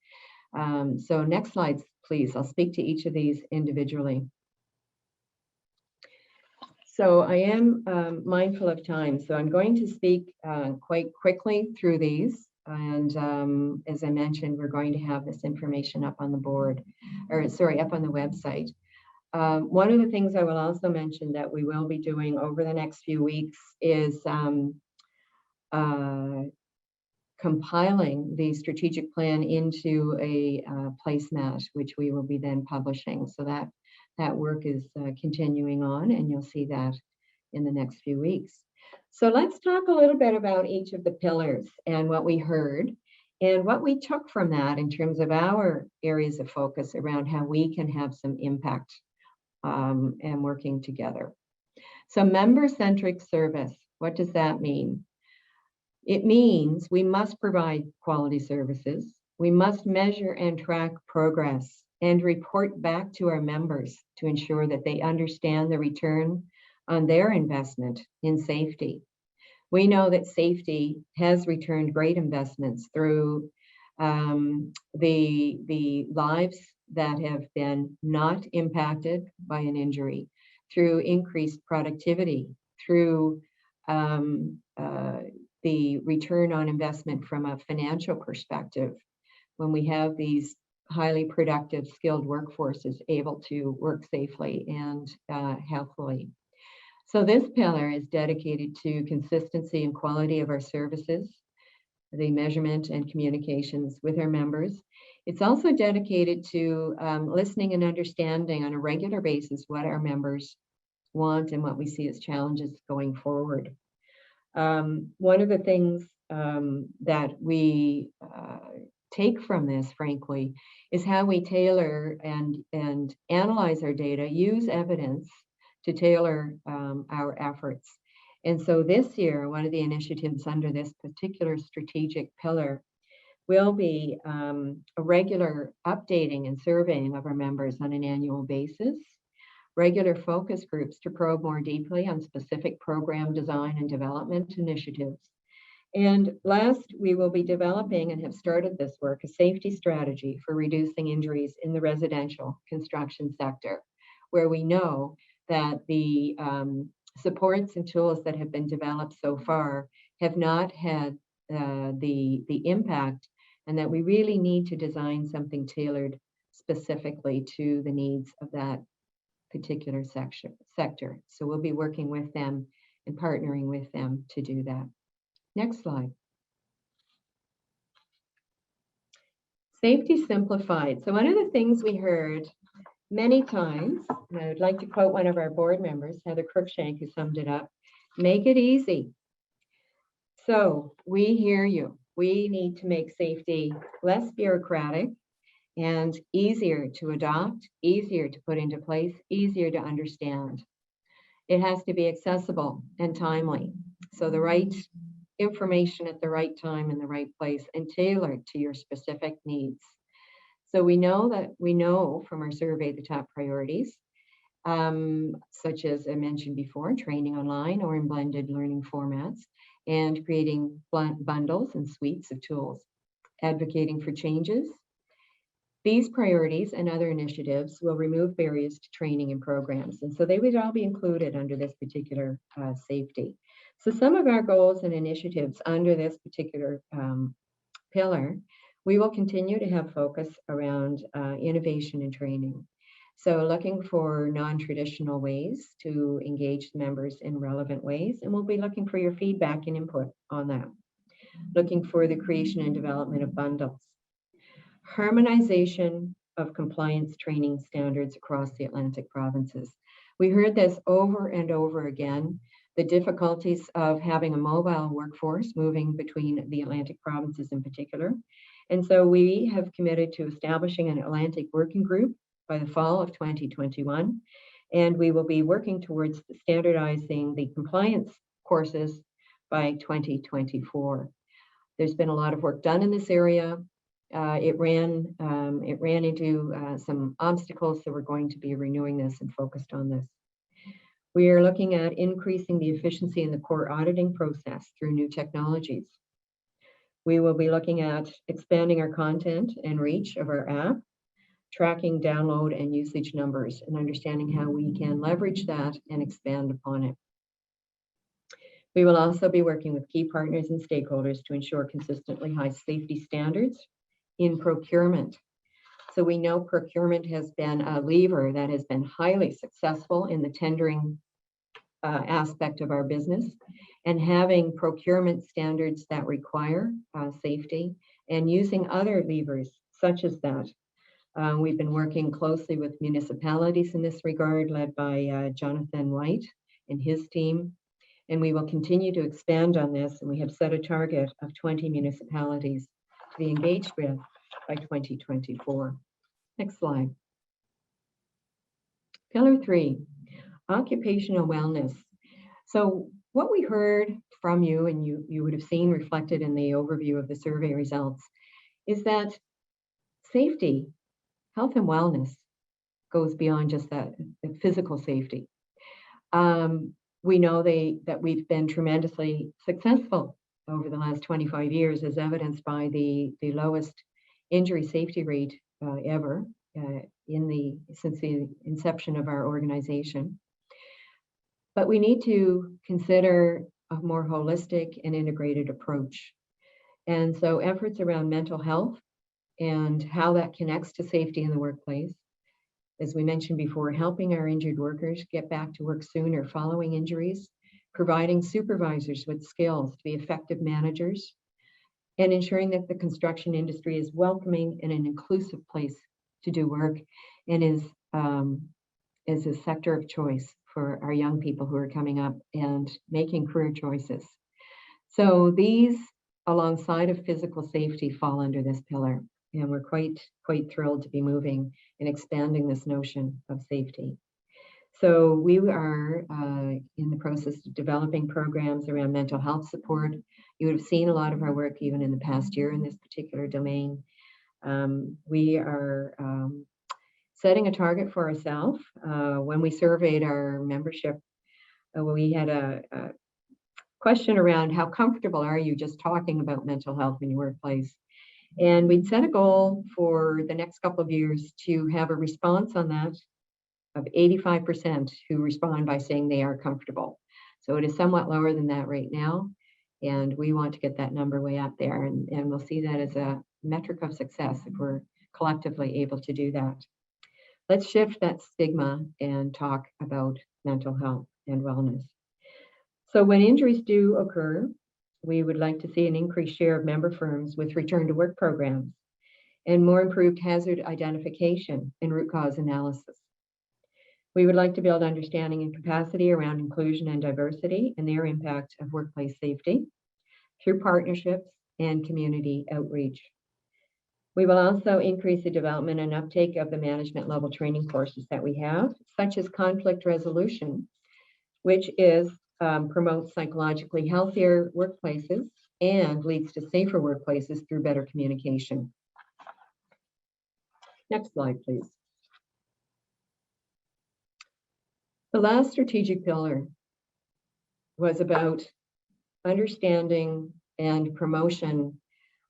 So next slide, please. I'll speak to each of these individually. So I am mindful of time, so I'm going to speak quite quickly through these. And as I mentioned, we're going to have this information up on the board, or sorry, up on the website. One of the things I will also mention that we will be doing over the next few weeks is compiling the strategic plan into a placemat, which we will be then publishing. So that work is continuing on, and you'll see that in the next few weeks. So let's talk a little bit about each of the pillars and what we heard and what we took from that in terms of our areas of focus around how we can have some impact and working together. So member-centric service, what does that mean? It means we must provide quality services. We must measure and track progress and report back to our members to ensure that they understand the return on their investment in safety. We know that safety has returned great investments through the lives that have been not impacted by an injury, through increased productivity, through the return on investment from a financial perspective, when we have these highly productive, skilled workforces able to work safely and healthfully. So this pillar is dedicated to consistency and quality of our services, the measurement and communications with our members. It's also dedicated to listening and understanding on a regular basis what our members want and what we see as challenges going forward. One of the things that we take from this, frankly, is how we tailor and analyze our data, use evidence to tailor our efforts. And so this year, one of the initiatives under this particular strategic pillar will be a regular updating and surveying of our members on an annual basis, regular focus groups to probe more deeply on specific program design and development initiatives. And last, we will be developing and have started this work, a safety strategy for reducing injuries in the residential construction sector, where we know that the supports and tools that have been developed so far have not had the impact, and that we really need to design something tailored specifically to the needs of that particular sector. So we'll be working with them and partnering with them to do that. Next slide. Safety simplified. So one of the things we heard many times, and I would like to quote one of our board members, Heather Cruikshank, who summed it up: make it easy. So we hear you. We need to make safety less bureaucratic and easier to adopt, easier to put into place, easier to understand. It has to be accessible and timely. So the right information at the right time in the right place and tailored to your specific needs. So we know from our survey the top priorities, such as I mentioned before, training online or in blended learning formats, and creating bundles and suites of tools, advocating for changes. These priorities and other initiatives will remove barriers to training and programs. And so they would all be included under this particular safety. So some of our goals and initiatives under this particular pillar, we will continue to have focus around innovation and training. So looking for non-traditional ways to engage the members in relevant ways, and we'll be looking for your feedback and input on that. Looking for the creation and development of bundles. Harmonization of compliance training standards across the Atlantic provinces. We heard this over and over again, the difficulties of having a mobile workforce moving between the Atlantic provinces in particular. And so we have committed to establishing an Atlantic working group by the fall of 2021. And we will be working towards standardizing the compliance courses by 2024. There's been a lot of work done in this area. It ran into some obstacles, so we're going to be renewing this and focused on this. We are looking at increasing the efficiency in the core auditing process through new technologies. We will be looking at expanding our content and reach of our app, tracking download and usage numbers, and understanding how we can leverage that and expand upon it. We will also be working with key partners and stakeholders to ensure consistently high safety standards in procurement. So we know procurement has been a lever that has been highly successful in the tendering aspect of our business, and having procurement standards that require safety and using other levers such as that. We've been working closely with municipalities in this regard, led by Jonathan White and his team, and we will continue to expand on this, and we have set a target of 20 municipalities to be engaged with by 2024. Next slide. Pillar 3, occupational wellness. So what we heard from you, and you would have seen reflected in the overview of the survey results, is that safety, health and wellness goes beyond just that physical safety. We know that we've been tremendously successful over the last 25 years, as evidenced by the lowest injury safety rate ever since the inception of our organization. But we need to consider a more holistic and integrated approach. And so efforts around mental health and how that connects to safety in the workplace, as we mentioned before, helping our injured workers get back to work sooner following injuries, providing supervisors with skills to be effective managers, and ensuring that the construction industry is welcoming and an inclusive place to do work, and is a sector of choice for our young people who are coming up and making career choices. So these, alongside of physical safety, fall under this pillar, and we're quite thrilled to be moving and expanding this notion of safety. So we are in the process of developing programs around mental health support. You would have seen a lot of our work even in the past year in this particular domain. We are setting a target for ourselves. When we surveyed our membership, we had a question around how comfortable are you just talking about mental health in your workplace? And we'd set a goal for the next couple of years to have a response on that of 85% who respond by saying they are comfortable. So it is somewhat lower than that right now. And we want to get that number way up there. And we'll see that as a metric of success if we're collectively able to do that. Let's shift that stigma and talk about mental health and wellness. So when injuries do occur, we would like to see an increased share of member firms with return to work programs and more improved hazard identification and root cause analysis. We would like to build understanding and capacity around inclusion and diversity and their impact of workplace safety through partnerships and community outreach. We will also increase the development and uptake of the management level training courses that we have, such as conflict resolution, which promotes psychologically healthier workplaces and leads to safer workplaces through better communication. Next slide, please. The last strategic pillar was about understanding and promotion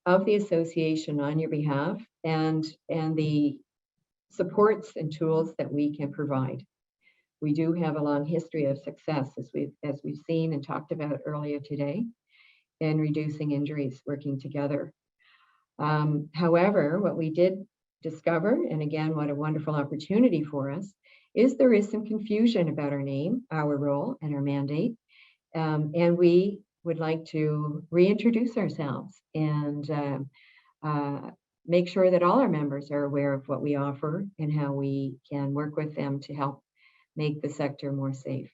of the association on your behalf and the supports and tools that we can provide. We do have a long history of success, as we've seen and talked about earlier today, in reducing injuries working together. However, what we did discover, and again, what a wonderful opportunity for us, is there is some confusion about our name, our role, and our mandate. And we would like to reintroduce ourselves and make sure that all our members are aware of what we offer and how we can work with them to help make the sector more safe.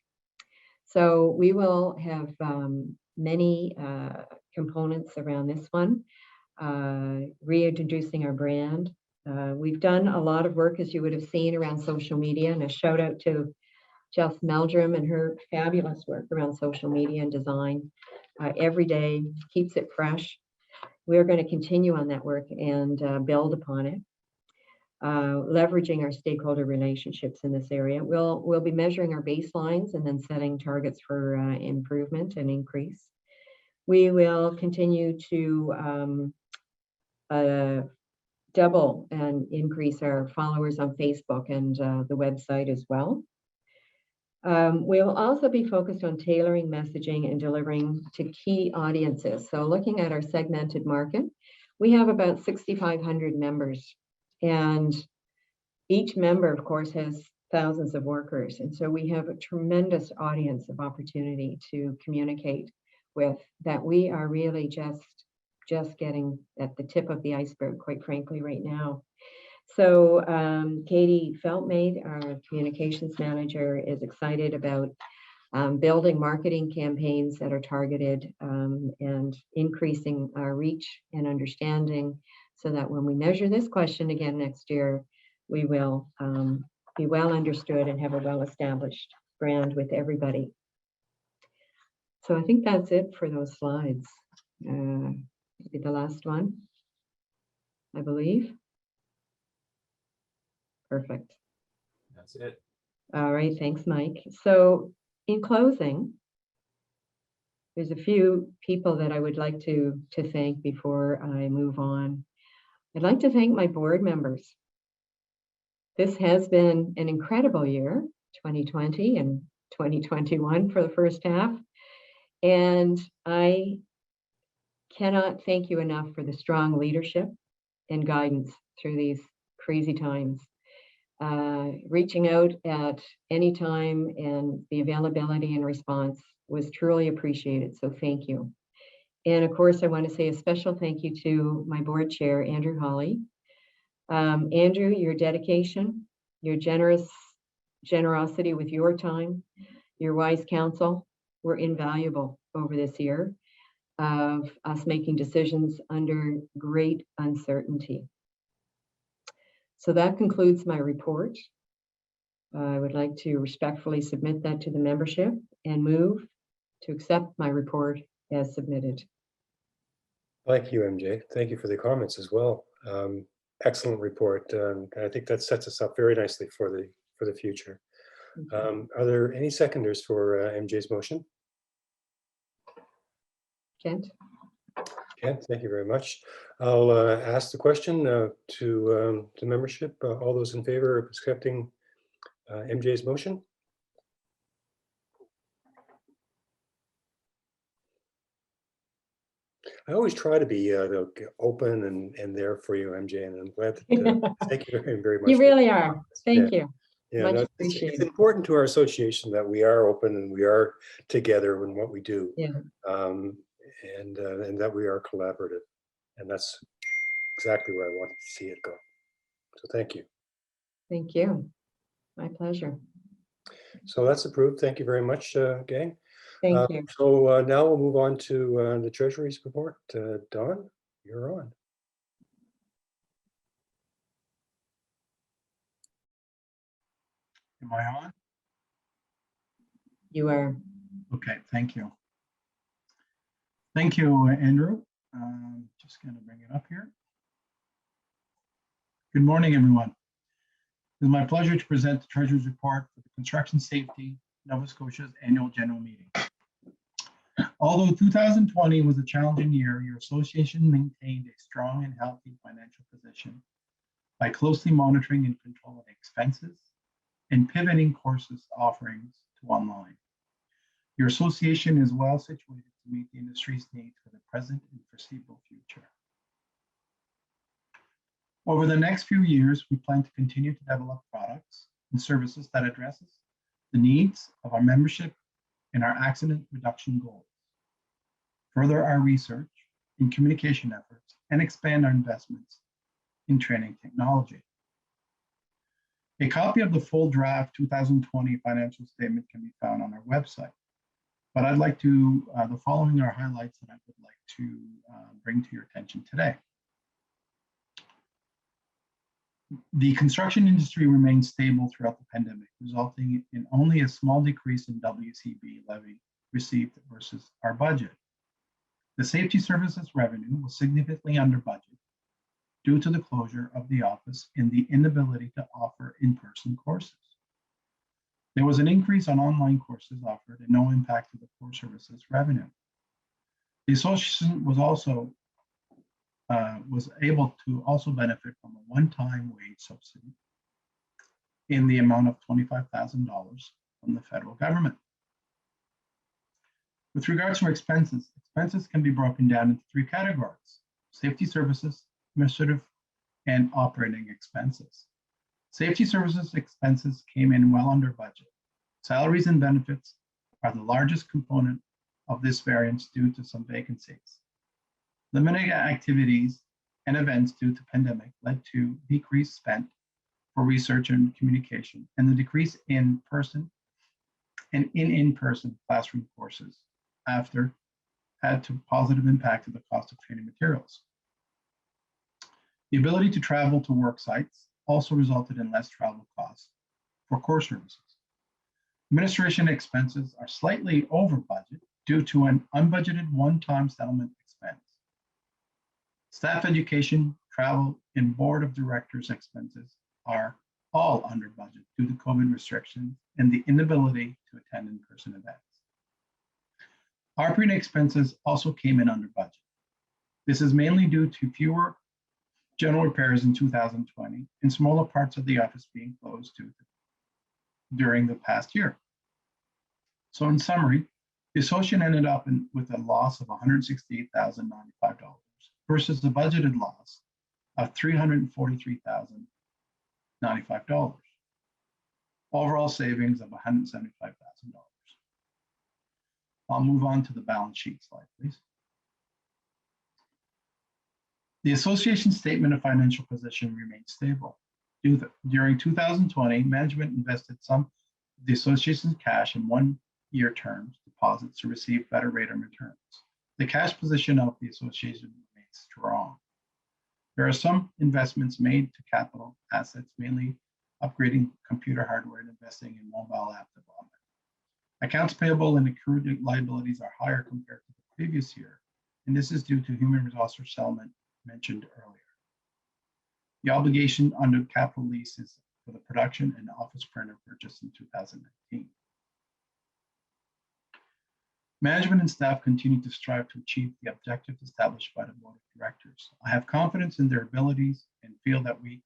So we will have many components around this one, reintroducing our brand. We've done a lot of work, as you would have seen, around social media, and a shout out to Jess Meldrum and her fabulous work around social media and design. Every day keeps it fresh. We're going to continue on that work and build upon it, leveraging our stakeholder relationships in this area. We'll be measuring our baselines and then setting targets for improvement and increase. We will continue to double and increase our followers on Facebook and the website as well. We'll also be focused on tailoring messaging and delivering to key audiences. So looking at our segmented market, we have about 6,500 members, and each member, of course, has thousands of workers. And so we have a tremendous audience of opportunity to communicate with, that we are really just getting at the tip of the iceberg, quite frankly, right now. So Katie Feltmate, our communications manager, is excited about building marketing campaigns that are targeted and increasing our reach and understanding, so that when we measure this question again next year, we will be well understood and have a well-established brand with everybody. So I think that's it for those slides. Maybe the last one, I believe. Perfect. That's it. All right, thanks, Mike. So in closing, there's a few people that I would like to thank before I move on. I'd like to thank my board members. This has been an incredible year, 2020 and 2021 for the first half. And I cannot thank you enough for the strong leadership and guidance through these crazy times. Reaching out at any time and the availability and response was truly appreciated. So thank you. And of course, I want to say a special thank you to my board chair, Andrew Hawley. Andrew, your dedication, your generosity with your time, your wise counsel were invaluable over this year of us making decisions under great uncertainty. So that concludes my report. I would like to respectfully submit that to the membership and move to accept my report as submitted. Thank you, MJ. Thank you for the comments as well. Excellent report. And I think that sets us up very nicely for the future. Are there any seconders for MJ's motion? Kent? Kent, thank you very much. I'll ask the question to membership. All those in favor of accepting MJ's motion? I always try to be open and there for you, MJ, and I'm glad that thank you very much. You really are. Thank you. Yeah, Much no, appreciated. it's important to our association that we are open and we are together in what we do, Yeah. and that we are collaborative, and that's exactly where I wanted to see it go. So thank you. Thank you. My pleasure. So that's approved. Thank you very much, gang. Thank you. So now we'll move on to the Treasury's report. Dawn, you're on. Am I on? You are. Okay, thank you. Thank you, Andrew. Just going to bring it up here. Good morning, everyone. It is my pleasure to present the Treasurer's report for the Construction Safety Nova Scotia's annual general meeting. Although 2020 was a challenging year, your association maintained a strong and healthy financial position by closely monitoring and controlling expenses and pivoting courses offerings to online. Your association is well situated to meet the industry's needs for the present and foreseeable future. Over the next few years, we plan to continue to develop products and services that addresses the needs of our membership and our accident reduction goals, further our research and communication efforts, and expand our investments in training technology. A copy of the full draft 2020 financial statement can be found on our website. But I'd like to, the following are highlights that I would like to bring to your attention today. The construction industry remained stable throughout the pandemic, resulting in only a small decrease in WCB levy received versus our budget. The safety services revenue was significantly under budget due to the closure of the office and the inability to offer in-person courses. There was an increase on online courses offered and no impact to the core services revenue. The association was able to also benefit from a one-time wage subsidy in the amount of $25,000 from the federal government. With regards to expenses, expenses can be broken down into three categories: safety services, administrative, and operating expenses. Safety services expenses came in well under budget. Salaries and benefits are the largest component of this variance due to some vacancies. Limited activities and events due to pandemic led to decreased spent for research and communication, and the decrease in in-person classroom courses after had to positive impact to the cost of training materials. The ability to travel to work sites also resulted in less travel costs for core services. Administration expenses are slightly over budget due to an unbudgeted one-time settlement expense. Staff education, travel, and board of directors expenses are all under budget due to COVID restrictions and the inability to attend in-person events. Operating expenses also came in under budget. This is mainly due to fewer general repairs in 2020 and smaller parts of the office being closed during the past year. So in summary, the association ended up with a loss of $168,095 versus the budgeted loss of $343,095. Overall savings of $175,000. I'll move on to the balance sheet slide, please. The association's statement of financial position remained stable. During 2020, management invested some of the association's cash in one-year terms deposits to receive better rate of returns. The cash position of the association remains strong. There are some investments made to capital assets, mainly upgrading computer hardware and investing in mobile app development. Accounts payable and accrued liabilities are higher compared to the previous year, and this is due to human resources settlement mentioned earlier. The obligation under capital leases for the production and office printer purchased in 2019. Management and staff continue to strive to achieve the objectives established by the board of directors. I have confidence in their abilities and feel that we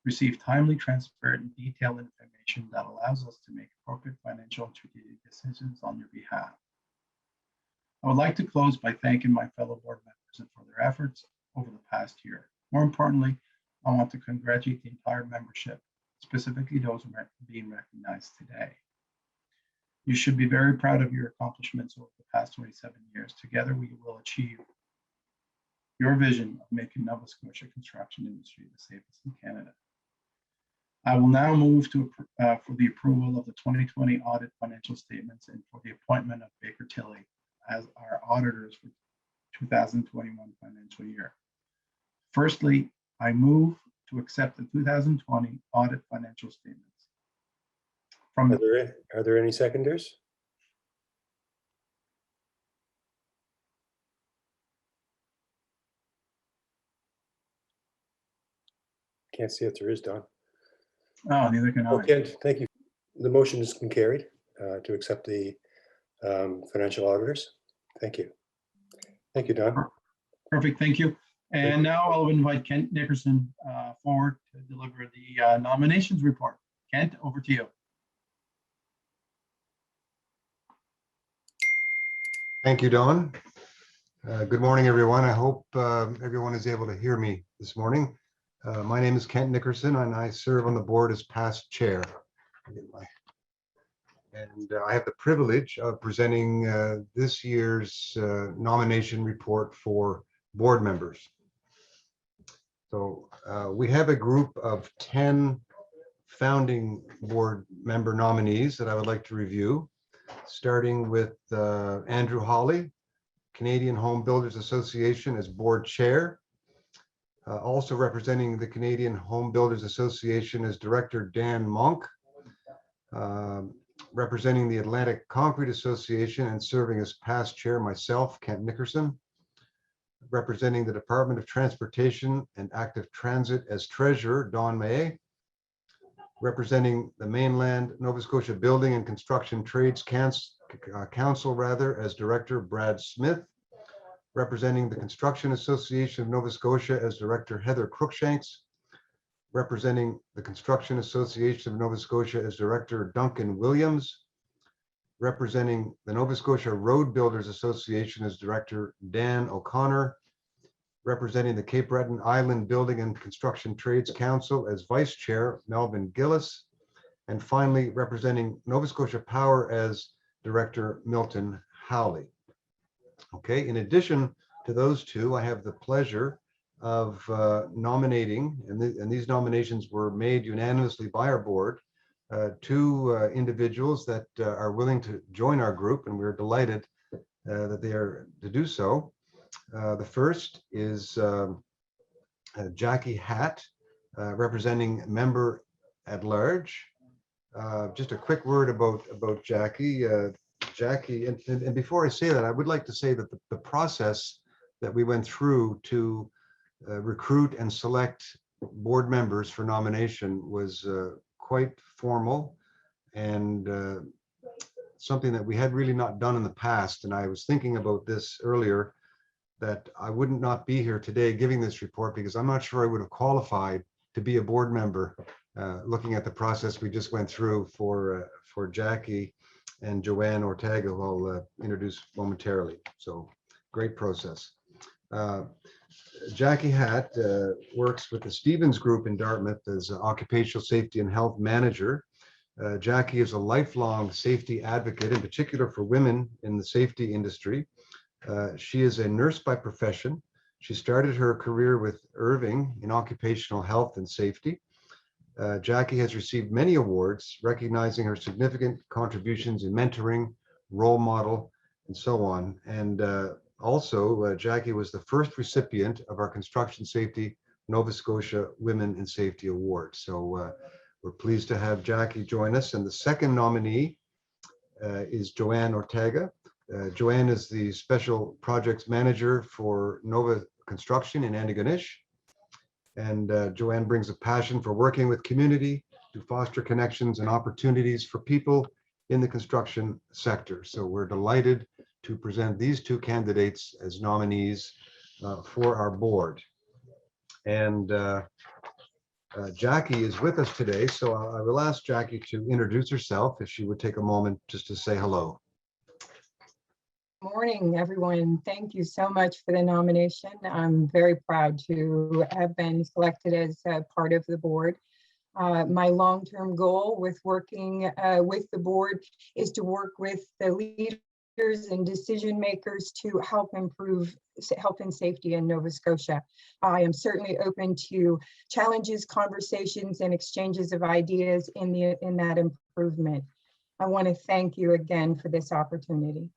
receive timely, transparent, and detailed information that allows us to make appropriate financial and strategic decisions on your behalf. I would like to close by thanking my fellow board members for their efforts over the past year. More importantly, I want to congratulate the entire membership, specifically those who are being recognized today. You should be very proud of your accomplishments over the past 27 years. Together, we will achieve your vision of making Nova Scotia construction industry the safest in Canada. I will now move to for the approval of the 2020 audit financial statements and for the appointment of Baker Tilly as our auditors for 2021 financial year. Firstly, I move to accept the 2020 audit financial statements. Are there any seconders? Can't see if there is, Don. Oh, neither can I. Okay, thank you. The motion has been carried to accept the financial auditors. Thank you. Thank you, Don. Perfect, thank you. And now I'll invite Kent Nickerson forward to deliver the nominations report. Kent, over to you. Thank you, Don. Good morning, everyone. I hope everyone is able to hear me this morning. My name is Kent Nickerson and I serve on the board as past chair. And I have the privilege of presenting this year's nomination report for board members. So we have a group of 10 founding board member nominees that I would like to review, starting with Andrew Hawley, Canadian Home Builders Association as board chair. Also representing the Canadian Home Builders Association is Director Dan Monk. Representing the Atlantic Concrete Association and serving as past chair, myself, Kent Nickerson. Representing the Department of Transportation and Active Transit as treasurer, Don May. Representing the Mainland Nova Scotia Building and Construction Trades Council as director, Brad Smith. Representing the Construction Association of Nova Scotia as director, Heather Cruikshanks. Representing the Construction Association of Nova Scotia as director, Duncan Williams. Representing the Nova Scotia Road Builders Association as director, Dan O'Connor. Representing the Cape Breton Island Building and Construction Trades Council as vice chair, Melvin Gillis. And finally, representing Nova Scotia Power as director, Milton Howley. Okay, in addition to those two, I have the pleasure of nominating, and these nominations were made unanimously by our board, two individuals that are willing to join our group, and we're delighted that they are to do so. The first is Jackie Hatt, representing member at large. Just a quick word about Jackie. Jackie, and before I say that, I would like to say that the process that we went through to recruit and select board members for nomination was quite formal and something that we had really not done in the past. And I was thinking about this earlier, that I wouldn't not be here today giving this report because I'm not sure I would have qualified to be a board member, looking at the process we just went through for Jackie and Joanne Ortega, who I'll introduce momentarily. So great process. Jackie Hatt works with the Stevens Group in Dartmouth as an occupational safety and health manager. Jackie is a lifelong safety advocate, in particular for women in the safety industry. She is a nurse by profession. She started her career with Irving in occupational health and safety. Jackie has received many awards recognizing her significant contributions in mentoring, role model, and so on. And also, Jackie was the first recipient of our Construction Safety Nova Scotia Women in Safety Award. So we're pleased to have Jackie join us. And the second nominee is Joanne Ortega. Joanne is the Special Projects Manager for Nova Construction in Antigonish. And Joanne brings a passion for working with community to foster connections and opportunities for people in the construction sector. So we're delighted to present these two candidates as nominees for our board. And Jackie is with us today, so I will ask Jackie to introduce herself if she would take a moment just to say hello. Morning, everyone. Thank you so much for the nomination. I'm very proud to have been selected as part of the board. My long-term goal with working with the board is to work with the leaders and decision makers to help improve health and safety in Nova Scotia. I am certainly open to challenges, conversations, and exchanges of ideas in that improvement. I want to thank you again for this opportunity.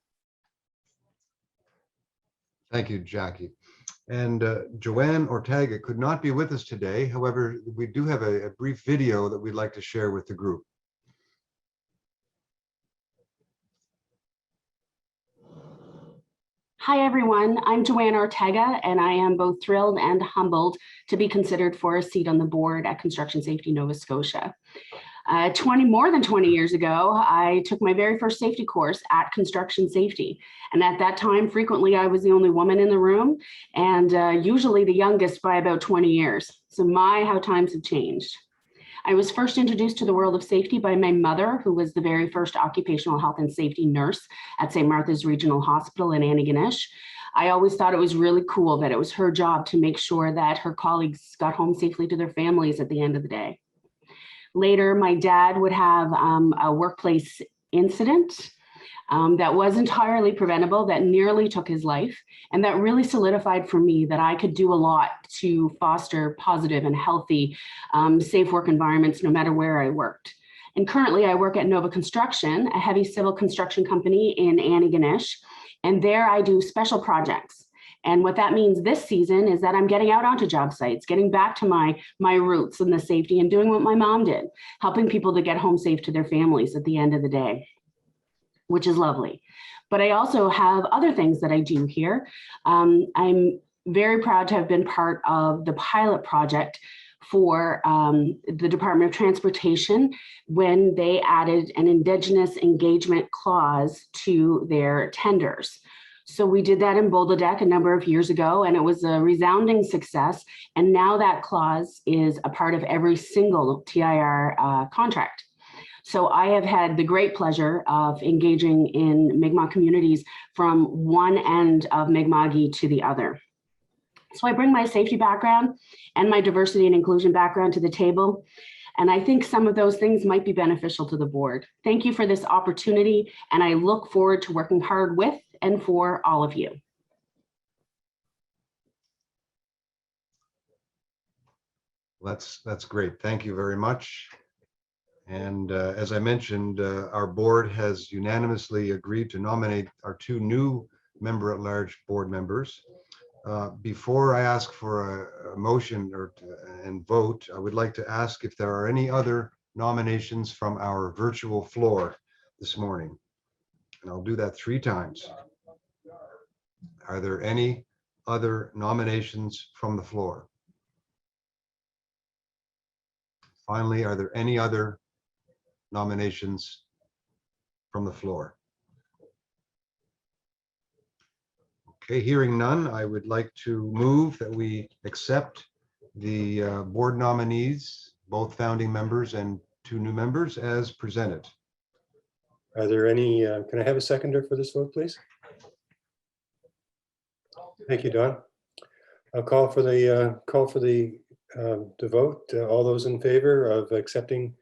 Thank you, Jackie. And Joanne Ortega could not be with us today. However, we do have a brief video that we'd like to share with the group. Hi, everyone. I'm Joanne Ortega, and I am both thrilled and humbled to be considered for a seat on the board at Construction Safety Nova Scotia. More than 20 years ago, I took my very first safety course at Construction Safety. And at that time, frequently, I was the only woman in the room and usually the youngest by about 20 years. So how times have changed. I was first introduced to the world of safety by my mother, who was the very first occupational health and safety nurse at St. Martha's Regional Hospital in Antigonish. I always thought it was really cool that it was her job to make sure that her colleagues got home safely to their families at the end of the day. Later, my dad would have a workplace incident that was entirely preventable, that nearly took his life, and that really solidified for me that I could do a lot to foster positive and healthy, safe work environments no matter where I worked. And currently I work at Nova Construction, a heavy civil construction company in Antigonish, and there I do special projects. And what that means this season is that I'm getting out onto job sites, getting back to my roots and the safety, and doing what my mom did, helping people to get home safe to their families at the end of the day, which is lovely. But I also have other things that I do here. I'm very proud to have been part of the pilot project for the Department of Transportation when they added an Indigenous engagement clause to their tenders. So we did that in Boldedeck a number of years ago, and it was a resounding success. And now that clause is a part of every single TIR contract. So I have had the great pleasure of engaging in Mi'kmaq communities from one end of Mi'kma'ki to the other. So I bring my safety background and my diversity and inclusion background to the table. And I think some of those things might be beneficial to the board. Thank you for this opportunity, and I look forward to working hard with and for all of you. That's great. Thank you very much. And as I mentioned, our board has unanimously agreed to nominate our 2 new member-at-large board members. Before I ask for a motion and vote, I would like to ask if there are any other nominations from our virtual floor this morning. And I'll do that 3 times. Are there any other nominations from the floor? Finally, are there any other nominations from the floor? Okay, hearing none, I would like to move that we accept the board nominees, both founding members and 2 new members, as presented. Are there any, can I have a seconder for this vote, please? Thank you, Don. I'll call for the vote. All those in favor of accepting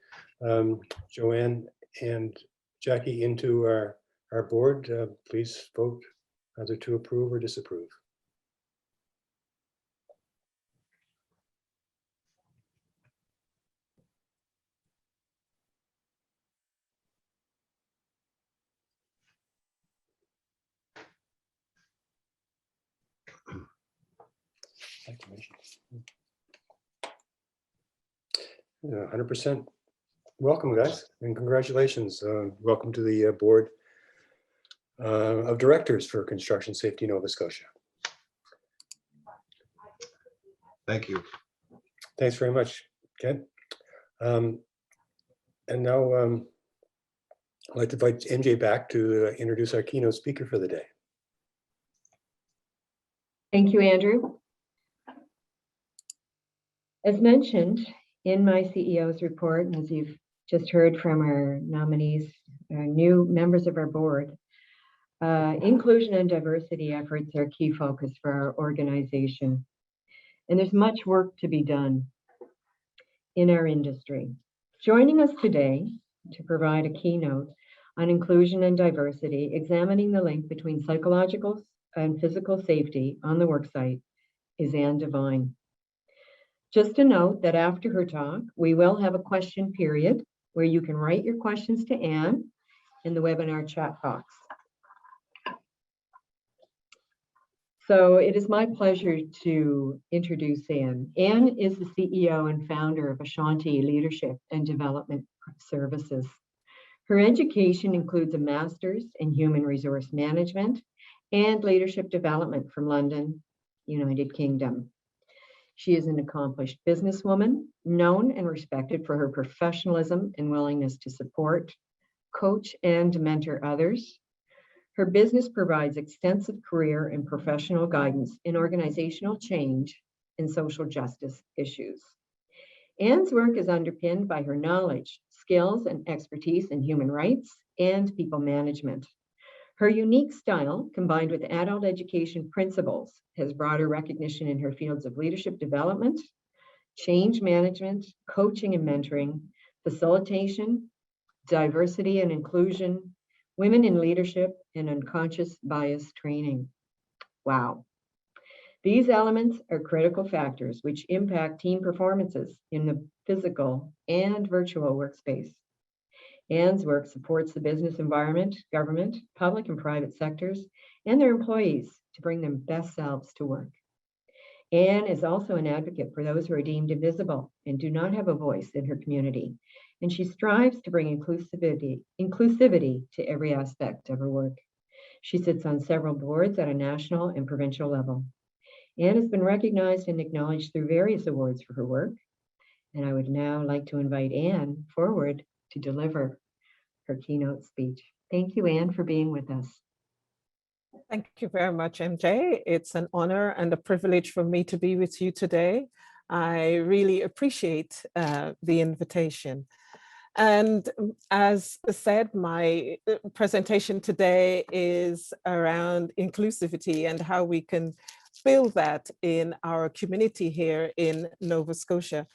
Joanne and Jackie into our board, please vote either to approve or disapprove. Congratulations. 100% welcome, guys, and congratulations. Welcome to the board of directors for Construction Safety Nova Scotia. Thank you. Thanks very much, Ken. And now I'd like to invite MJ back to introduce our keynote speaker for the day. Thank you, Andrew. As mentioned in my CEO's report, and as you've just heard from our nominees, our new members of our board, inclusion and diversity efforts are a key focus for our organization. And there's much work to be done in our industry. Joining us today to provide a keynote on inclusion and diversity, examining the link between psychological and physical safety on the worksite, is Anne Devine. Just a note that after her talk, we will have a question period where you can write your questions to Anne in the webinar chat box. So it is my pleasure to introduce Anne. Anne is the CEO and founder of Ashanti Leadership and Development Services. Her education includes a master's in human resource management and leadership development from London, United Kingdom. She is an accomplished businesswoman, known and respected for her professionalism and willingness to support, coach, and mentor others. Her business provides extensive career and professional guidance in organizational change and social justice issues. Anne's work is underpinned by her knowledge, skills, and expertise in human rights and people management. Her unique style, combined with adult education principles, has brought her recognition in her fields of leadership development, change management, coaching and mentoring, facilitation, diversity and inclusion, women in leadership, and unconscious bias training. Wow. These elements are critical factors which impact team performances in the physical and virtual workspace. Anne's work supports the business environment, government, public and private sectors, and their employees to bring their best selves to work. Anne is also an advocate for those who are deemed invisible and do not have a voice in her community, and she strives to bring inclusivity to every aspect of her work. She sits on several boards at a national and provincial level. Anne has been recognized and acknowledged through various awards for her work, and I would now like to invite Anne forward to deliver her keynote speech. Thank you, Anne, for being with us. Thank you very much, MJ. It's an honor and a privilege for me to be with you today. I really appreciate the invitation. And as said, my presentation today is around inclusivity and how we can build that in our community here in Nova Scotia.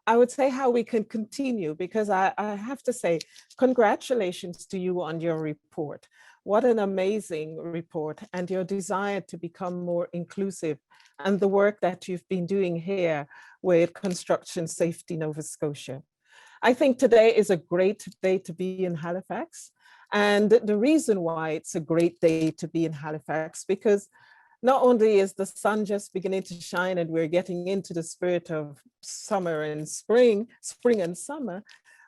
I would say how we can continue, because I have to say, congratulations to you on your report. What an amazing report, and your desire to become more inclusive, and the work that you've been doing here with Construction Safety Nova Scotia. I think today is a great day to be in Halifax. And the reason why it's a great day to be in Halifax, because not only is the sun just beginning to shine and we're getting into the spirit of summer and spring and summer,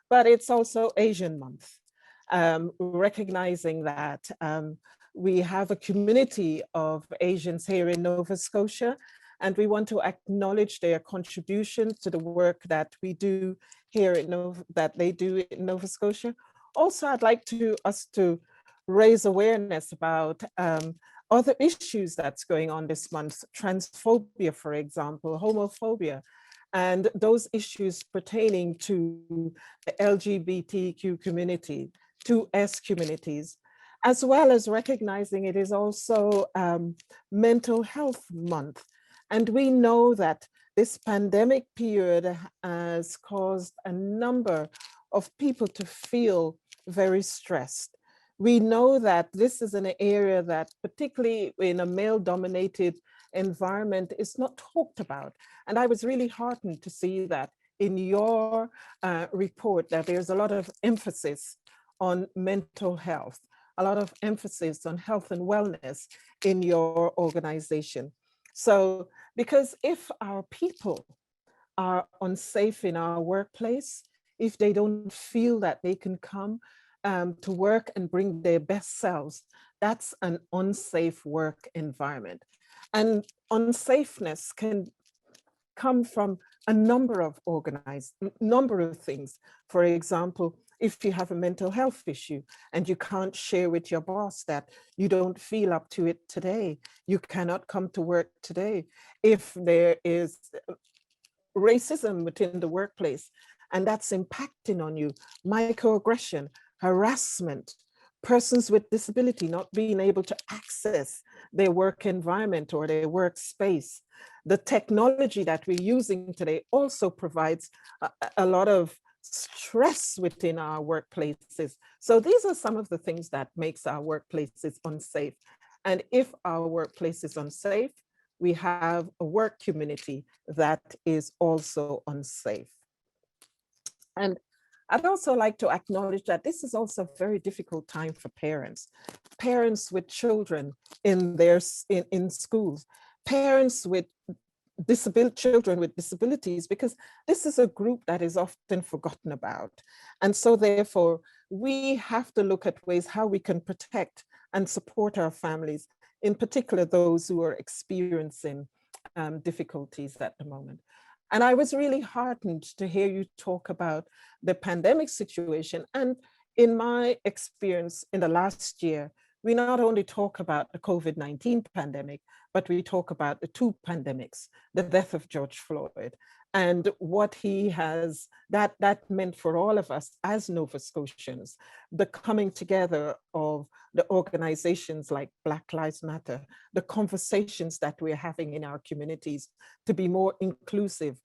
but it's also Asian Month. Recognizing that we have a community of Asians here in Nova Scotia, and we want to acknowledge their contribution to the work that we do here that they do in Nova Scotia. Also, I'd like us to raise awareness about other issues that's going on this month, transphobia, for example, homophobia, and those issues pertaining to the LGBTQ community, 2S communities, as well as recognizing it is also Mental Health Month. And we know that this pandemic period has caused a number of people to feel very stressed. We know that this is an area that, particularly in a male-dominated environment, is not talked about. And I was really heartened to see that in your report, that there's a lot of emphasis on mental health, a lot of emphasis on health and wellness in your organization. So, because if our people are unsafe in our workplace, if they don't feel that they can come to work and bring their best selves, that's an unsafe work environment. And unsafeness can come from a number of things. For example, if you have a mental health issue and you can't share with your boss that you don't feel up to it today, you cannot come to work today. If there is racism within the workplace and that's impacting on you, microaggression, harassment, persons with disability not being able to access their work environment or their workspace. The technology that we're using today also provides a lot of stress within our workplaces. So these are some of the things that makes our workplaces unsafe. And if our workplace is unsafe, we have a work community that is also unsafe. And I'd also like to acknowledge that this is also a very difficult time for parents with children in schools, parents with children with disabilities, because this is a group that is often forgotten about. And so therefore, we have to look at ways how we can protect and support our families, in particular those who are experiencing difficulties at the moment. And I was really heartened to hear you talk about the pandemic situation. And in my experience in the last year, we not only talk about the COVID-19 pandemic, but we talk about the two pandemics, the death of George Floyd and what he has, that meant for all of us as Nova Scotians, the coming together of the organizations like Black Lives Matter, the conversations that we're having in our communities to be more inclusive,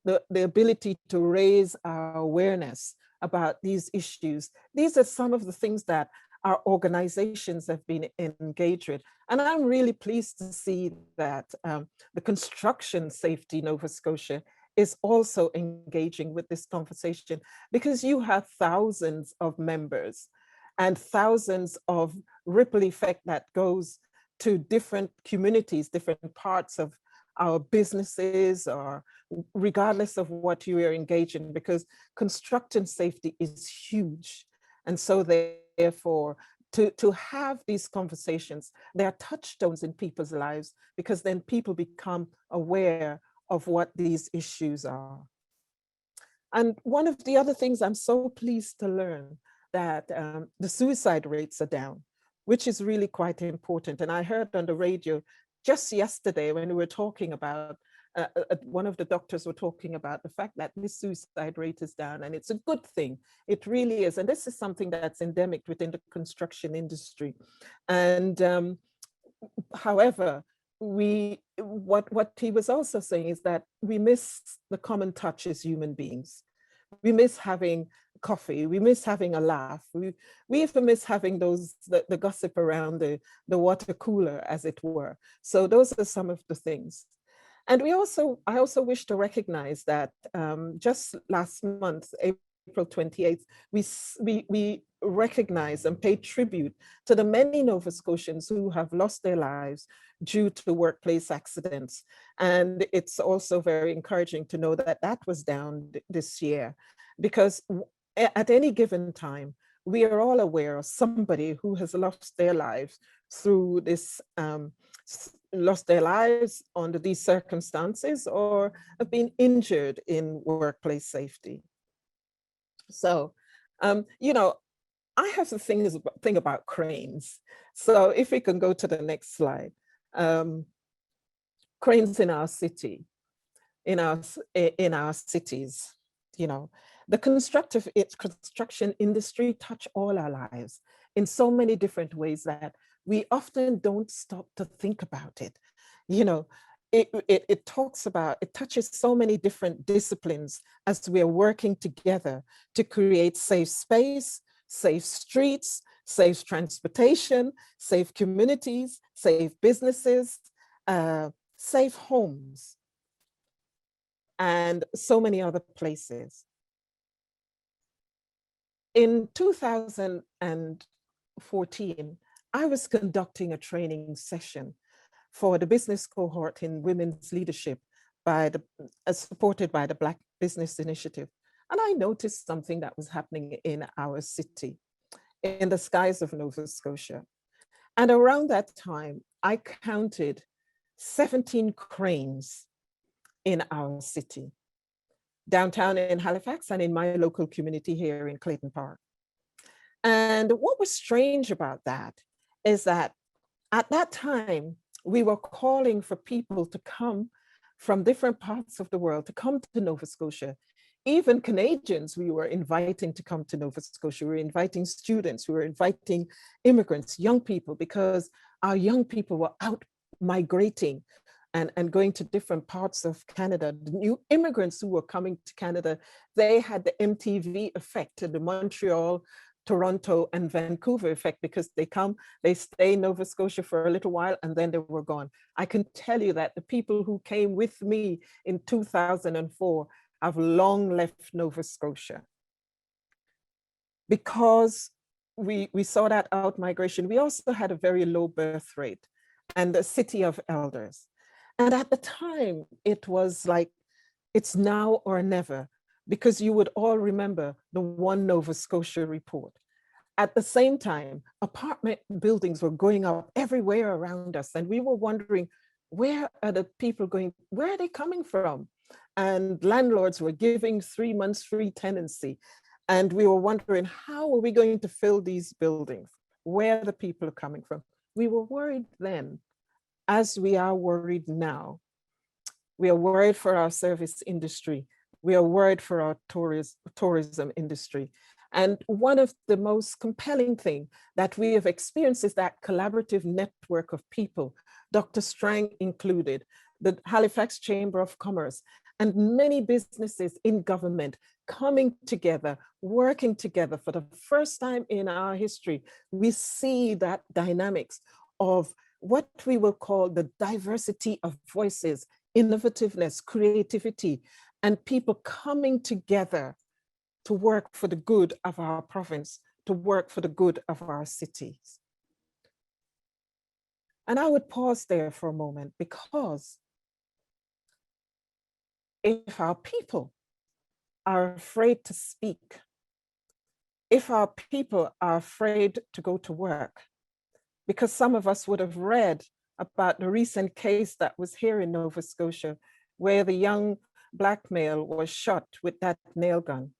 the ability to raise our awareness about these issues. These are some of the things that our organizations have been engaged with. And I'm really pleased to see that the Construction Safety Nova Scotia is also engaging with this conversation, because you have thousands of members and thousands of ripple effect that goes to different communities, different parts of our businesses, or regardless of what you are engaged in, because construction safety is huge. And so therefore, to have these conversations, they are touchstones in people's lives, because then people become aware of what these issues are. And one of the other things I'm so pleased to learn, that the suicide rates are down, which is really quite important. And I heard on the radio just yesterday when we were talking about, one of the doctors were talking about the fact that the suicide rate is down, and it's a good thing. It really is. And this is something that's endemic within the construction industry. And however, what he was also saying is that we miss the common touch as human beings. We miss having coffee, we miss having a laugh, we even miss having the gossip around the water cooler, as it were. So those are some of the things. And I also wish to recognize that just last month, April 28th, we recognize and pay tribute to the many Nova Scotians who have lost their lives due to workplace accidents. And it's also very encouraging to know that that was down this year, because at any given time, we are all aware of somebody who has lost their lives through this, lost their lives under these circumstances, or have been injured in workplace safety. So, I have the thing about cranes. So if we can go to the next slide. Cranes in our city, in our cities, the construction industry touch all our lives in so many different ways that we often don't stop to think about it. It touches so many different disciplines as we are working together to create safe space, safe streets, safe transportation, safe communities, safe businesses, safe homes, and so many other places. In 2014, I was conducting a training session for the business cohort in women's leadership supported by the Black Business Initiative. And I noticed something that was happening in our city, in the skies of Nova Scotia. And around that time, I counted 17 cranes in our city, downtown in Halifax and in my local community here in Clayton Park. And what was strange about that is that at that time, we were calling for people to come from different parts of the world to come to Nova Scotia. Even Canadians, we were inviting to come to Nova Scotia. We were inviting students, we were inviting immigrants, young people, because our young people were out migrating and going to different parts of Canada. The new immigrants who were coming to Canada, they had the MTV effect, the Montreal, Toronto, and Vancouver effect, because they come, they stay in Nova Scotia for a little while, and then they were gone. I can tell you that the people who came with me in 2004 have long left Nova Scotia. Because we saw that out migration, we also had a very low birth rate and a city of elders. And at the time, it was like, it's now or never, because you would all remember the One Nova Scotia report. At the same time, apartment buildings were going up everywhere around us. And we were wondering, where are the people going? Where are they coming from? And landlords were giving 3 months free tenancy. And we were wondering, how are we going to fill these buildings? Where are the people coming from? We were worried then, as we are worried now. We are worried for our service industry. We are worried for our tourism industry. And one of the most compelling things that we have experienced is that collaborative network of people, Dr. Strang included, the Halifax Chamber of Commerce, and many businesses in government coming together, working together. For the first time in our history, we see that dynamics of what we will call the diversity of voices, innovativeness, creativity, and people coming together to work for the good of our province, to work for the good of our cities. And I would pause there for a moment, because if our people are afraid to speak, if our people are afraid to go to work, because some of us would have read about the recent case that was here in Nova Scotia, where the young Black male was shot with that nail gun.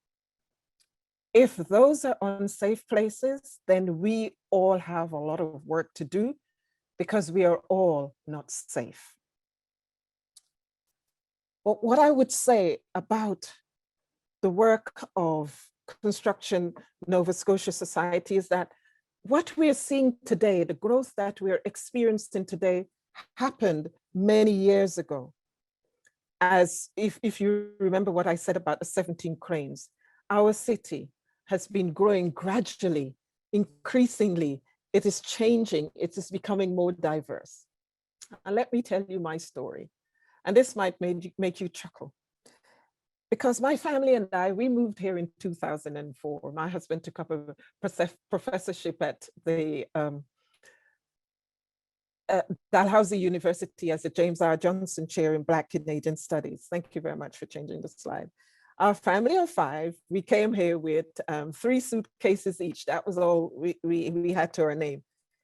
If those are unsafe places, then we all have a lot of work to do, because we are all not safe. But what I would say about the work of Construction Nova Scotia Society is that what we're seeing today, the growth that we're experiencing today, happened many years ago. As if you remember what I said about the 17 cranes, our city has been growing gradually, increasingly. It is changing, it is becoming more diverse. And let me tell you my story. And this might make you chuckle. Because my family and I, we moved here in 2004. My husband took up a professorship at the Dalhousie University as a James R. Johnson Chair in Black Canadian Studies. Thank you very much for changing the slide. Our family of 5, we came here with 3 suitcases each. That was all we had to our name.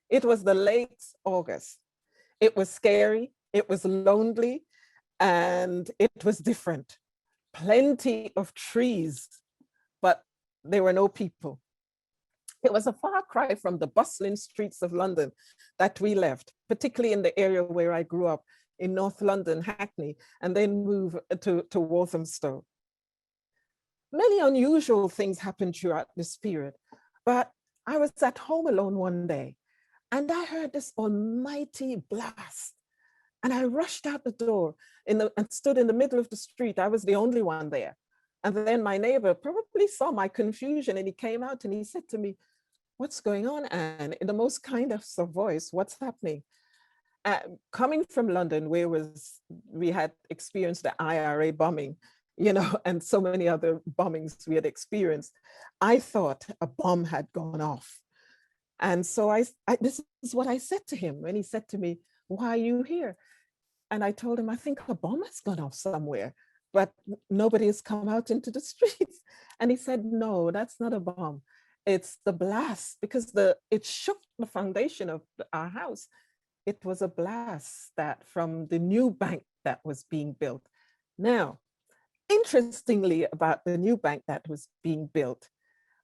It was the late August. It was scary, it was lonely, and it was different. Plenty of trees, but there were no people. It was a far cry from the bustling streets of London that we left, particularly in the area where I grew up in North London, Hackney, and then moved to Walthamstow. Many unusual things happened throughout this period, but I was at home alone one day and I heard this almighty blast. And I rushed out the door and stood in the middle of the street. I was the only one there. And then my neighbor probably saw my confusion and he came out and he said to me, "What's going on, Anne?" In the most kind of voice, "What's happening?" Coming from London, where we had experienced the IRA bombing, and so many other bombings we had experienced, I thought a bomb had gone off. And so this is what I said to him when he said to me, "Why are you here?" And I told him, "I think a bomb has gone off somewhere, but nobody has come out into the streets." And he said, "No, that's not a bomb. It's the blast, because it shook the foundation of our house. It was a blast from the new bank that was being built." Now, interestingly about the new bank that was being built,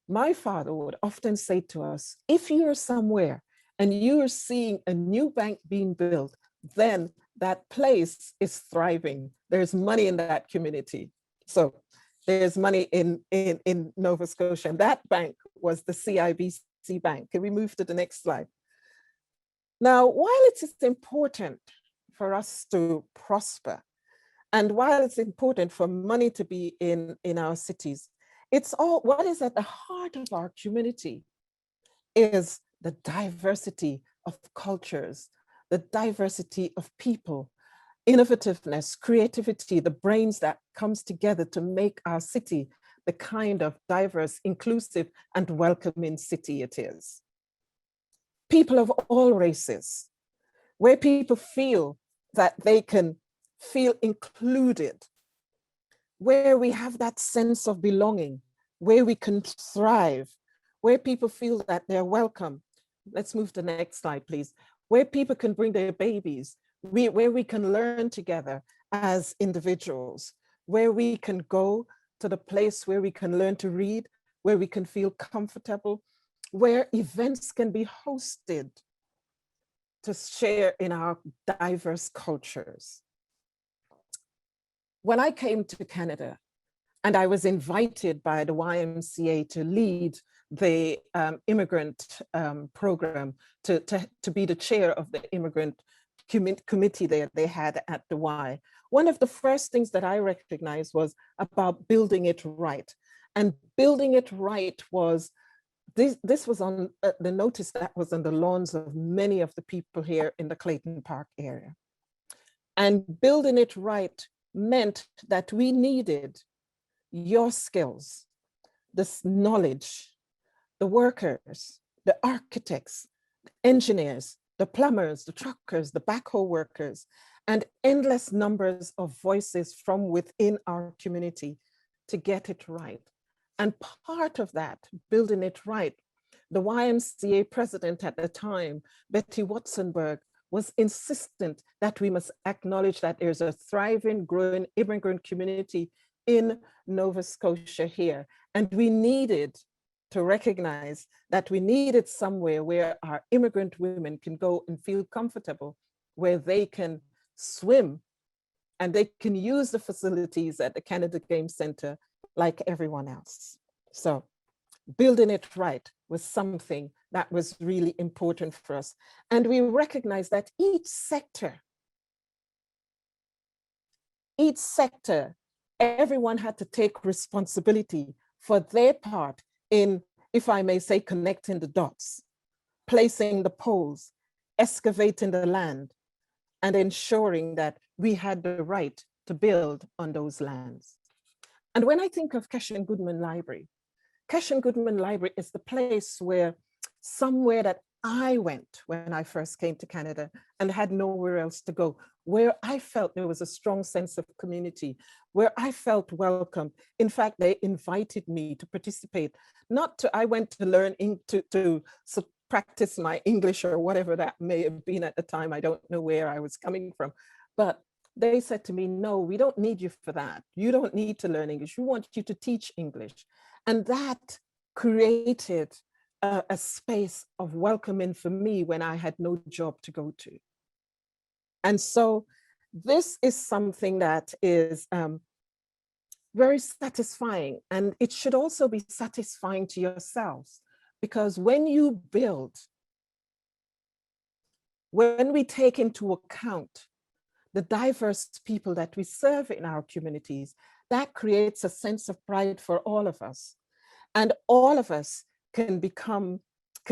my father would often say to us, if you're somewhere and you're seeing a new bank being built, then that place is thriving. There's money in that community. So there's money in Nova Scotia. And that bank was the CIBC Bank. Can we move to the next slide? Now, while it is important for us to prosper, and while it's important for money to be in our cities, what is at the heart of our community is the diversity of cultures, the diversity of people, innovativeness, creativity, the brains that comes together to make our city the kind of diverse, inclusive, and welcoming city it is. People of all races, where people feel that they can feel included, where we have that sense of belonging, where we can thrive, where people feel that they're welcome. Let's move to the next slide, please. Where people can bring their babies, where we can learn together as individuals, where we can go to the place where we can learn to read, where we can feel comfortable, where events can be hosted to share in our diverse cultures. when I came to Canada and I was invited by the YMCA to lead the immigrant program, to be the chair of the immigrant committee there they had at the Y, one of the first things that I recognized was about building it right. And building it right was, this was on the notice that was on the lawns of many of the people here in the Clayton Park area. And building it right meant that we needed your skills, this knowledge, the workers, the architects, the engineers, the plumbers, the truckers, the backhoe workers, and endless numbers of voices from within our community to get it right. And part of that, building it right, the YMCA president at the time, Betty Watsonberg, was insistent that we must acknowledge that there's a thriving, growing immigrant community in Nova Scotia here. And we needed to recognize that we needed somewhere where our immigrant women can go and feel comfortable, where they can swim and they can use the facilities at the Canada Game Centre like everyone else. So building it right was something that was really important for us. And we recognize that each sector, everyone had to take responsibility for their part in, if I may say, connecting the dots, placing the poles, excavating the land, and ensuring that we had the right to build on those lands. And when I think of Cash and Goodman Library is the place where, somewhere that I went when I first came to Canada and had nowhere else to go, where I felt there was a strong sense of community, where I felt welcome. In fact, they invited me to participate. I went to learn, to practice my English or whatever that may have been at the time. I don't know where I was coming from, but they said to me, no, we don't need you for that. You don't need to learn English. We want you to teach English. And that created a space of welcoming for me when I had no job to go to. And so this is something that is very satisfying, and it should also be satisfying to yourselves, because when you build, when we take into account the diverse people that we serve in our communities, that creates a sense of pride for all of us. And all of us can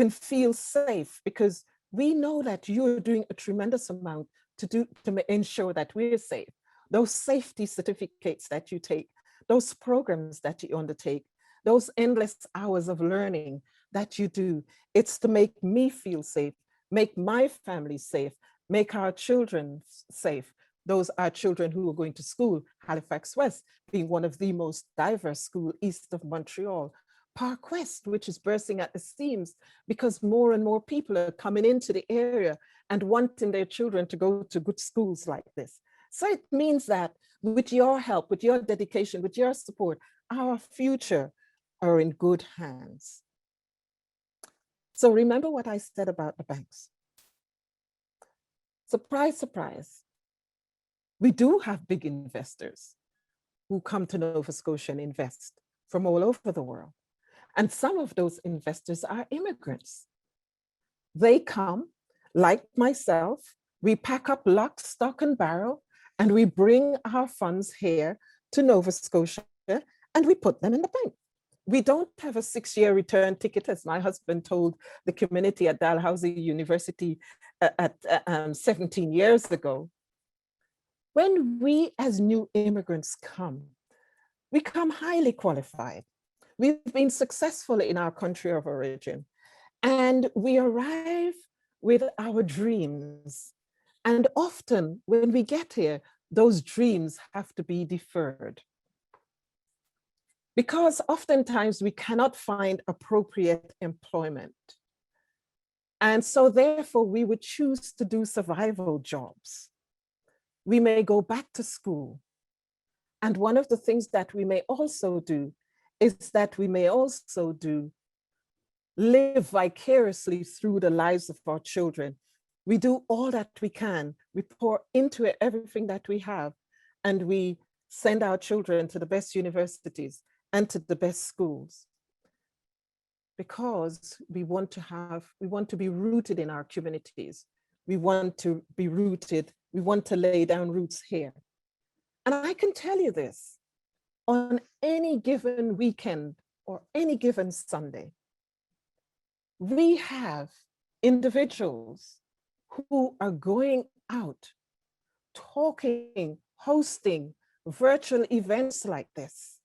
feel safe, because we know that you're doing a tremendous amount to ensure that we're safe. Those safety certificates that you take, those programs that you undertake, those endless hours of learning that you do, it's to make me feel safe, make my family safe, make our children safe. Those are children who are going to school, Halifax West being one of the most diverse schools east of Montreal. Park West, which is bursting at the seams because more and more people are coming into the area and wanting their children to go to good schools like this. So it means that with your help, with your dedication, with your support, our future are in good hands. So remember what I said about the banks. Surprise, surprise. We do have big investors who come to Nova Scotia and invest from all over the world. And some of those investors are immigrants. They come, like myself, we pack up lock, stock, and barrel, and we bring our funds here to Nova Scotia, and we put them in the bank. We don't have a 6-year return ticket, as my husband told the community at Dalhousie University at 17 years ago. When we as new immigrants come, we come highly qualified. We've been successful in our country of origin, and we arrive with our dreams. And often when we get here, those dreams have to be deferred, because oftentimes we cannot find appropriate employment. And so therefore we would choose to do survival jobs. We may go back to school. And one of the things that we may also do is that we may also live vicariously through the lives of our children. We do all that we can. We pour into it everything that we have, and we send our children to the best universities and to the best schools, because we want to be rooted in our communities. We want to be rooted, we want to lay down roots here. And I can tell you this, on any given weekend or any given Sunday, we have individuals who are going out, talking, hosting virtual events like this,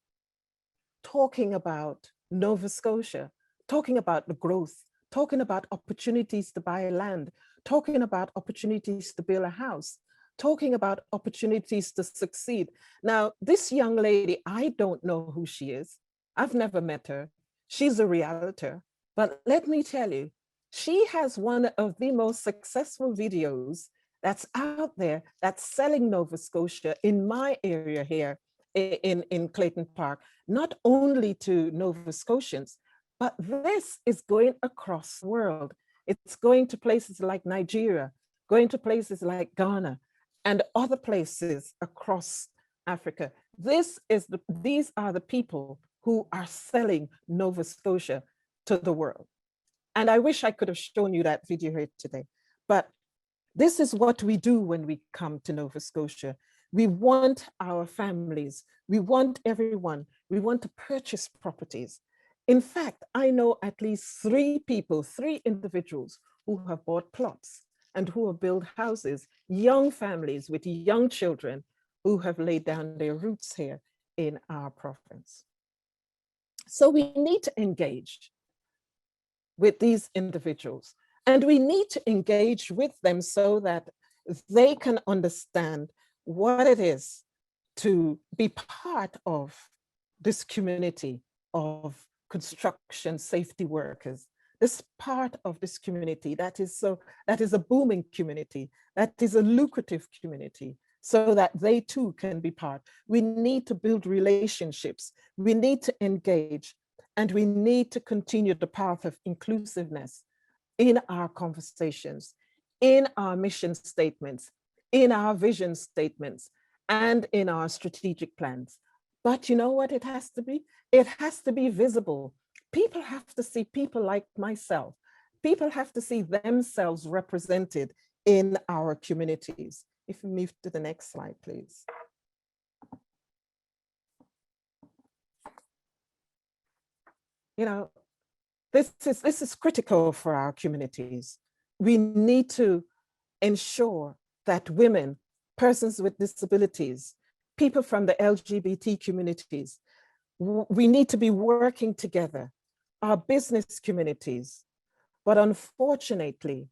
talking about Nova Scotia, talking about the growth, talking about opportunities to buy land, talking about opportunities to build a house, talking about opportunities to succeed. Now, this young lady, I don't know who she is. I've never met her. She's a realtor. But let me tell you, she has one of the most successful videos that's out there that's selling Nova Scotia in my area here in Clayton Park, not only to Nova Scotians, but this is going across the world. It's going to places like Nigeria, going to places like Ghana, and other places across Africa. These are the people who are selling Nova Scotia to the world. And I wish I could have shown you that video here today, but this is what we do when we come to Nova Scotia. We want our families, we want everyone, we want to purchase properties. In fact, I know at least 3 individuals who have bought plots and who have built houses, young families with young children who have laid down their roots here in our province. So we need to engage with these individuals, and we need to engage with them so that they can understand what it is to be part of this community of construction safety workers, this part of this community that is a booming community, that is a lucrative community, so that they too can be part. We need to build relationships, we need to engage, and we need to continue the path of inclusiveness in our conversations, in our mission statements, in our vision statements, and in our strategic plans. But you know what it has to be? It has to be visible. People have to see people like myself. People have to see themselves represented in our communities. If we move to the next slide, please. You know, this is critical for our communities. We need to ensure that women, persons with disabilities, people from the LGBT communities, we need to be working together, our business communities. But unfortunately,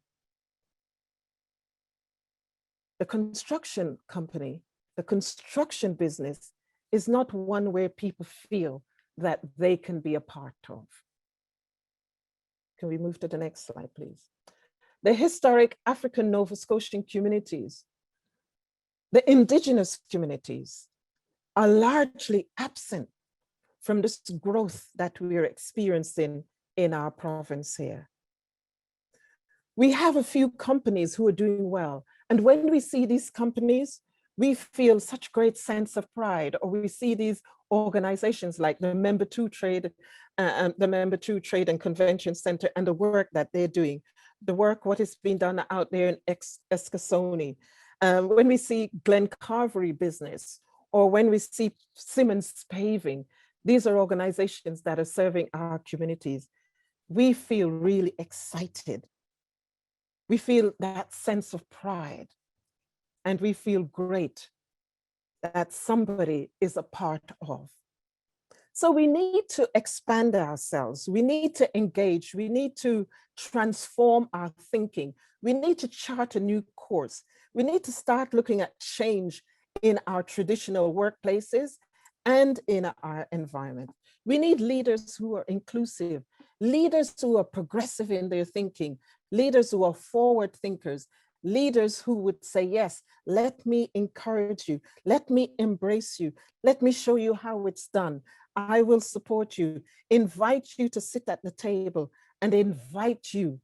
the construction company, the construction business is not one where people feel that they can be a part of. Can we move to the next slide, please? The historic African Nova Scotian communities, the indigenous communities, are largely absent from this growth that we are experiencing in our province here. We have a few companies who are doing well. And when we see these companies, we feel such great sense of pride, or we see these organizations like the Member-Centric Trade, the Member-Centric Trade and Convention Center, and the work that they're doing, the work, what is being done out there in Escasoni. When we see Glen Carvery business, or when we see Simmons Paving, these are organizations that are serving our communities. We feel really excited. We feel that sense of pride, and we feel great that somebody is a part of. So we need to expand ourselves. We need to engage. We need to transform our thinking. We need to chart a new course. We need to start looking at change in our traditional workplaces and in our environment. We need leaders who are inclusive, leaders who are progressive in their thinking, leaders who are forward thinkers, leaders who would say, yes, let me encourage you, let me embrace you, let me show you how it's done. I will support you, invite you to sit at the table, and invite you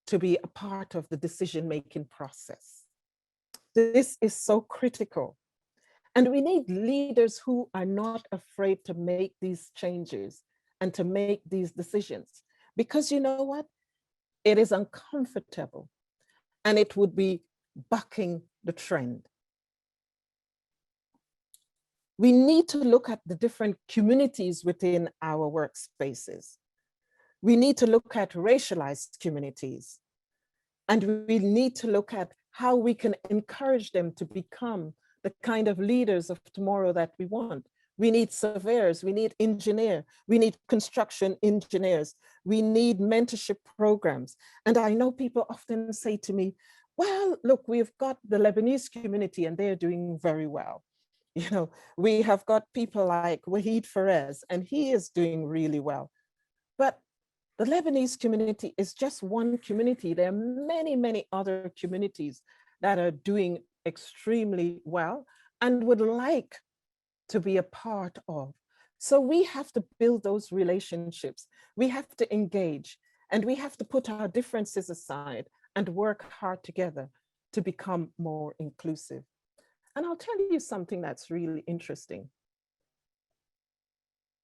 to be a part of the decision-making process. This is so critical. And we need leaders who are not afraid to make these changes and to make these decisions. Because you know what? It is uncomfortable and it would be bucking the trend. We need to look at the different communities within our workspaces. We need to look at racialized communities. And we need to look at how we can encourage them to become the kind of leaders of tomorrow that we want. We need surveyors, we need engineers, we need construction engineers, we need mentorship programs. And I know people often say to me, well, look, we've got the Lebanese community and they're doing very well. You know, we have got people like Wahid Perez, and he is doing really well. But the Lebanese community is just one community. There are many, many other communities that are doing extremely well and would like to be a part of. So we have to build those relationships. We have to engage, and we have to put our differences aside and work hard together to become more inclusive. And I'll tell you something that's really interesting.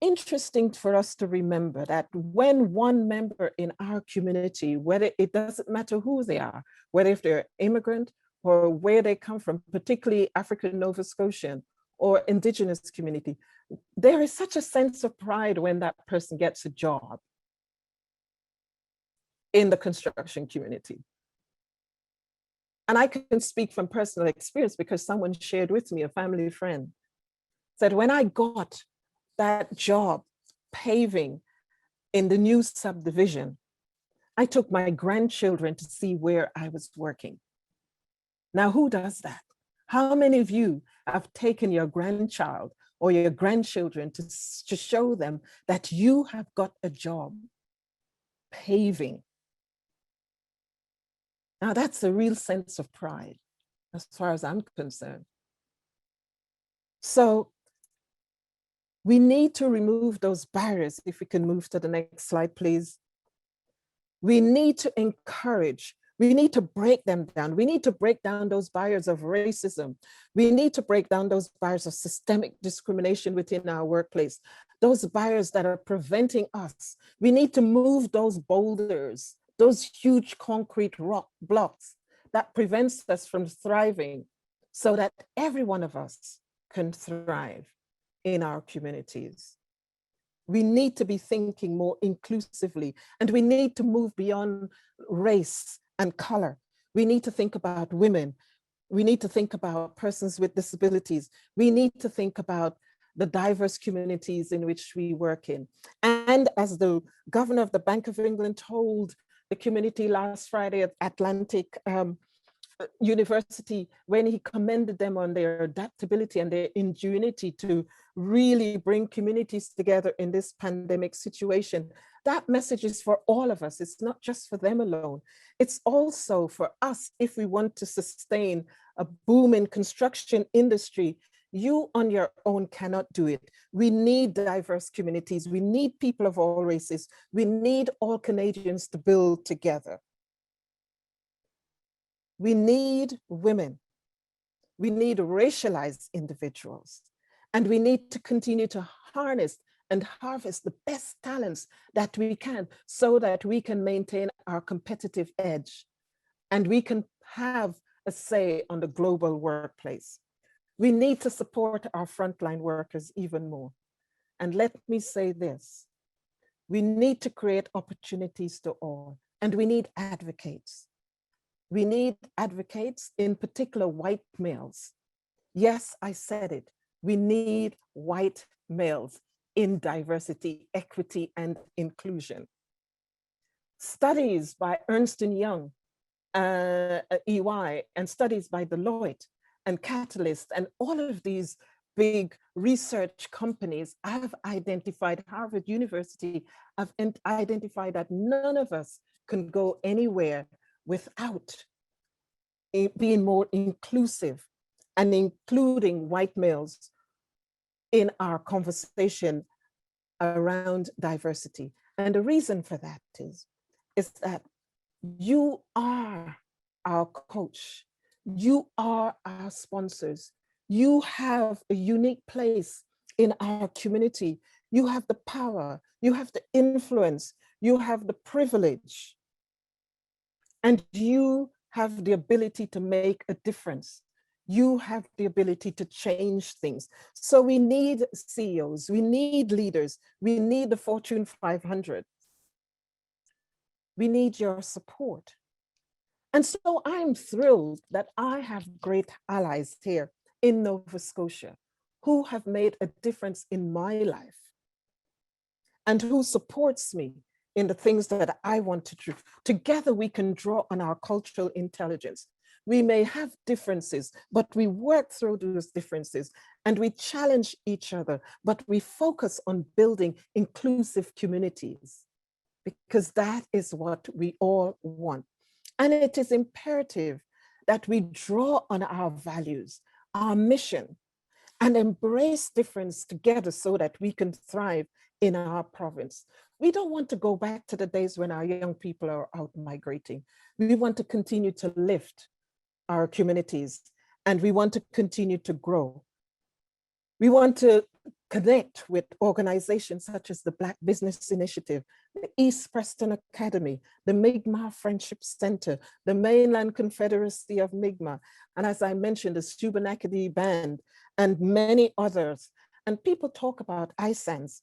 Interesting for us to remember that when one member in our community, whether it doesn't matter who they are, whether if they're immigrant or where they come from, particularly African Nova Scotian or Indigenous community, there is such a sense of pride when that person gets a job in the construction community. And I can speak from personal experience because someone shared with me, a family friend, said, when I got that job paving in the new subdivision, I took my grandchildren to see where I was working. Now, who does that? How many of you have taken your grandchild or your grandchildren to show them that you have got a job paving? Now, that's a real sense of pride, as far as I'm concerned. So we need to remove those barriers. If we can move to the next slide, please. We need to encourage, we need to break them down. We need to break down those barriers of racism. We need to break down those barriers of systemic discrimination within our workplace, those barriers that are preventing us. We need to move those boulders, those huge concrete rock blocks that prevents us from thriving, so that every one of us can thrive in our communities. We need to be thinking more inclusively, and we need to move beyond race and color. We need to think about women. We need to think about persons with disabilities. We need to think about the diverse communities in which we work in. And as the governor of the Bank of England told the community last Friday at Atlantic University, when he commended them on their adaptability and their ingenuity to really bring communities together in this pandemic situation. That message is for all of us. It's not just for them alone. It's also for us if we want to sustain a booming construction industry. You on your own cannot do it. We need diverse communities. We need people of all races. We need all Canadians to build together. We need women. We need racialized individuals. And we need to continue to harness and harvest the best talents that we can, so that we can maintain our competitive edge and we can have a say on the global workplace. We need to support our frontline workers even more. And let me say this, we need to create opportunities to all, and we need advocates. We need advocates, in particular white males. Yes, I said it. We need white males in diversity, equity, and inclusion. Studies by Ernst & Young, EY, and studies by Deloitte and Catalyst, and all of these big research companies have identified, Harvard University have identified that none of us can go anywhere without being more inclusive and including white males in our conversation around diversity. And the reason for that is that you are our coach, you are our sponsors, You have a unique place in our community. You have the power, you have the influence, you have the privilege, and you have the ability to make a difference. You have the ability to change things. So we need CEOs, we need leaders, we need the Fortune 500. We need your support. And so I'm thrilled that I have great allies here in Nova Scotia who have made a difference in my life and who supports me in the things that I want to do. Together we can draw on our cultural intelligence. We may have differences, but we work through those differences and we challenge each other, but we focus on building inclusive communities because that is what we all want. And it is imperative that we draw on our values, our mission, and embrace difference together so that we can thrive in our province. We don't want to go back to the days when our young people are out migrating. We want to continue to lift our communities and we want to continue to grow. We want to connect with organizations such as the Black Business Initiative, the East Preston Academy, the Mi'kmaq Friendship Center, the Mainland Confederacy of Mi'kmaq, and as I mentioned, the Shubenacadie Band, and many others. And people talk about ISANS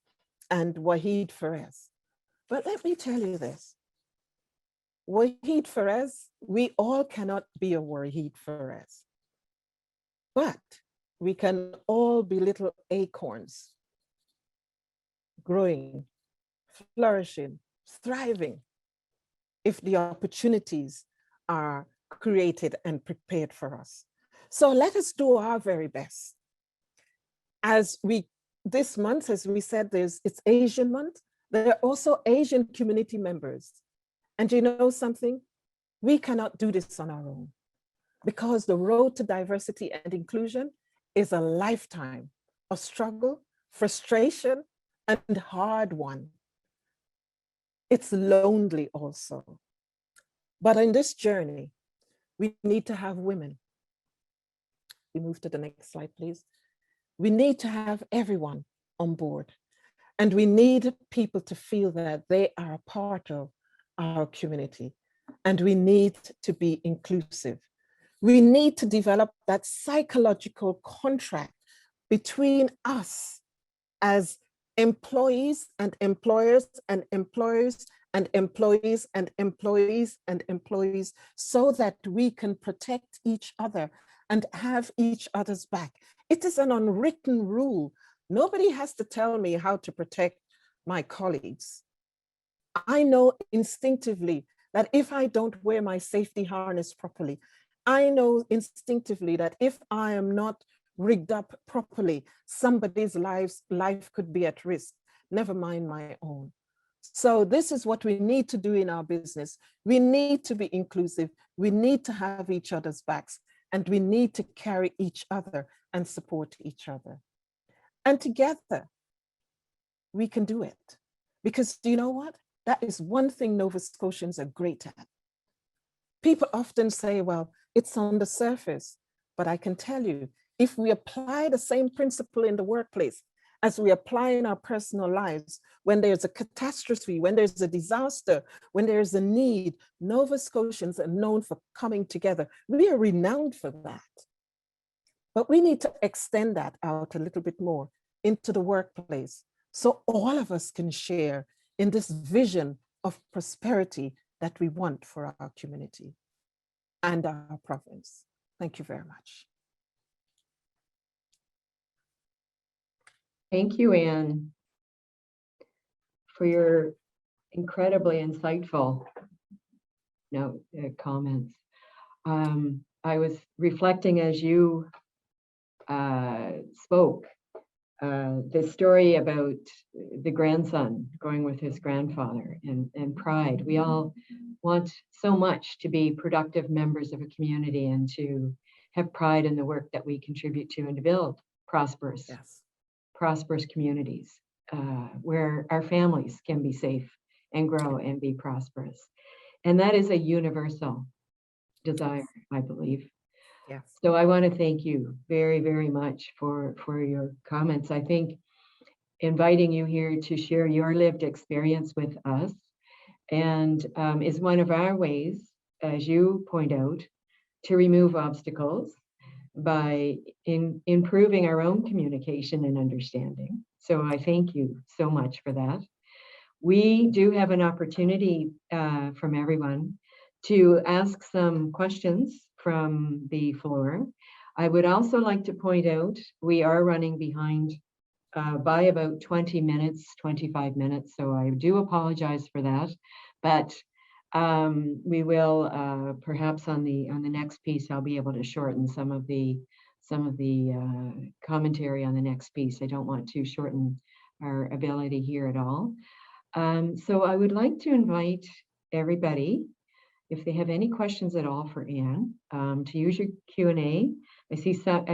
and Wahid Ferez. But let me tell you this. Wahid Ferez, we all cannot be a Wahid Ferez, but we can all be little acorns, growing, flourishing, thriving, if the opportunities are created and prepared for us. So let us do our very best. This month, as we said, it's Asian month. There are also Asian community members. And you know something? We cannot do this on our own because the road to diversity and inclusion is a lifetime of struggle, frustration, and hard one. It's lonely also. But in this journey, we need to have women. We move to the next slide, please. We need to have everyone on board. And we need people to feel that they are a part of our community. And we need to be inclusive. We need to develop that psychological contract between us as employees and employers and employers and employees and employees and employees so that we can protect each other and have each other's back. It is an unwritten rule. Nobody has to tell me how to protect my colleagues. I know instinctively that if I don't wear my safety harness properly, I know instinctively that if I am not rigged up properly, somebody's life could be at risk, never mind my own. So this is what we need to do in our business. We need to be inclusive. We need to have each other's backs, and we need to carry each other and support each other. And together, we can do it. Because do you know what? That is one thing Nova Scotians are great at. People often say, well, it's on the surface, but I can tell you, if we apply the same principle in the workplace as we apply in our personal lives, when there's a catastrophe, when there's a disaster, when there's a need, Nova Scotians are known for coming together. We are renowned for that. But we need to extend that out a little bit more into the workplace so all of us can share in this vision of prosperity that we want for our community and our province. Thank you very much. Thank you, Anne, for your incredibly insightful comments. I was reflecting as you spoke, the story about the grandson going with his grandfather and pride. We all want so much to be productive members of a community and to have pride in the work that we contribute to and to build prosperous communities where our families can be safe and grow and be prosperous. And that is a universal desire, I believe. Yes. So I want to thank you very, very much for your comments. I think inviting you here to share your lived experience with us and is one of our ways, as you point out, to remove obstacles by improving our own communication and understanding. So I thank you so much for that. We do have an opportunity from everyone to ask some questions from the floor. I would also like to point out, we are running behind by about 20 minutes, 25 minutes. So I do apologize for that, but we will perhaps on the next piece, I'll be able to shorten some of the commentary on the next piece. I don't want to shorten our ability here at all. So I would like to invite everybody, if they have any questions at all for Anne, to use your Q&A. I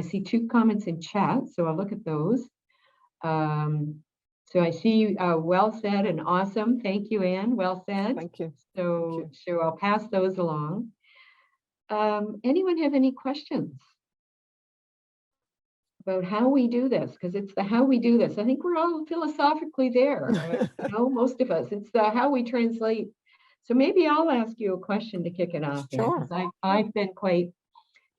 see 2 comments in chat, so I'll look at those. So I see well said and awesome. Thank you, Anne. Well said. Thank you. So I'll pass those along. Anyone have any questions about how we do this? Because it's the how we do this. I think we're all philosophically there. You know, most of us. It's the how we translate. So maybe I'll ask you a question to kick it off. Sure. Because I've been quite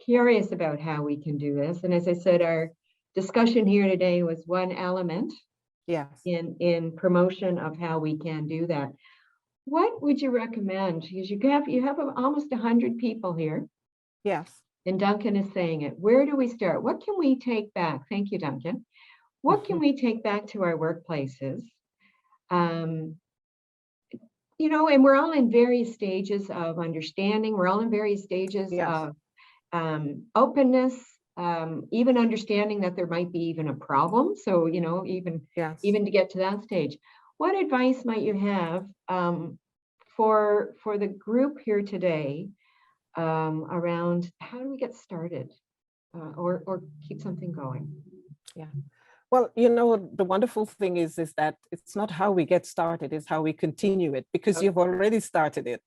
curious about how we can do this. And as I said, our discussion here today was one element. Yes. In promotion of how we can do that. What would you recommend? Because you have almost 100 people here. Yes. And Duncan is saying it. Where do we start? What can we take back? Thank you, Duncan. What can we take back to our workplaces? You know, and we're all in various stages of understanding. We're all in various stages of openness, even understanding that there might be even a problem. So, you know, even to get to that stage, what advice might you have for the group here today around how do we get started or keep something going? Yeah. Well, you know, the wonderful thing is that it's not how we get started, it's how we continue it, because you've already started it.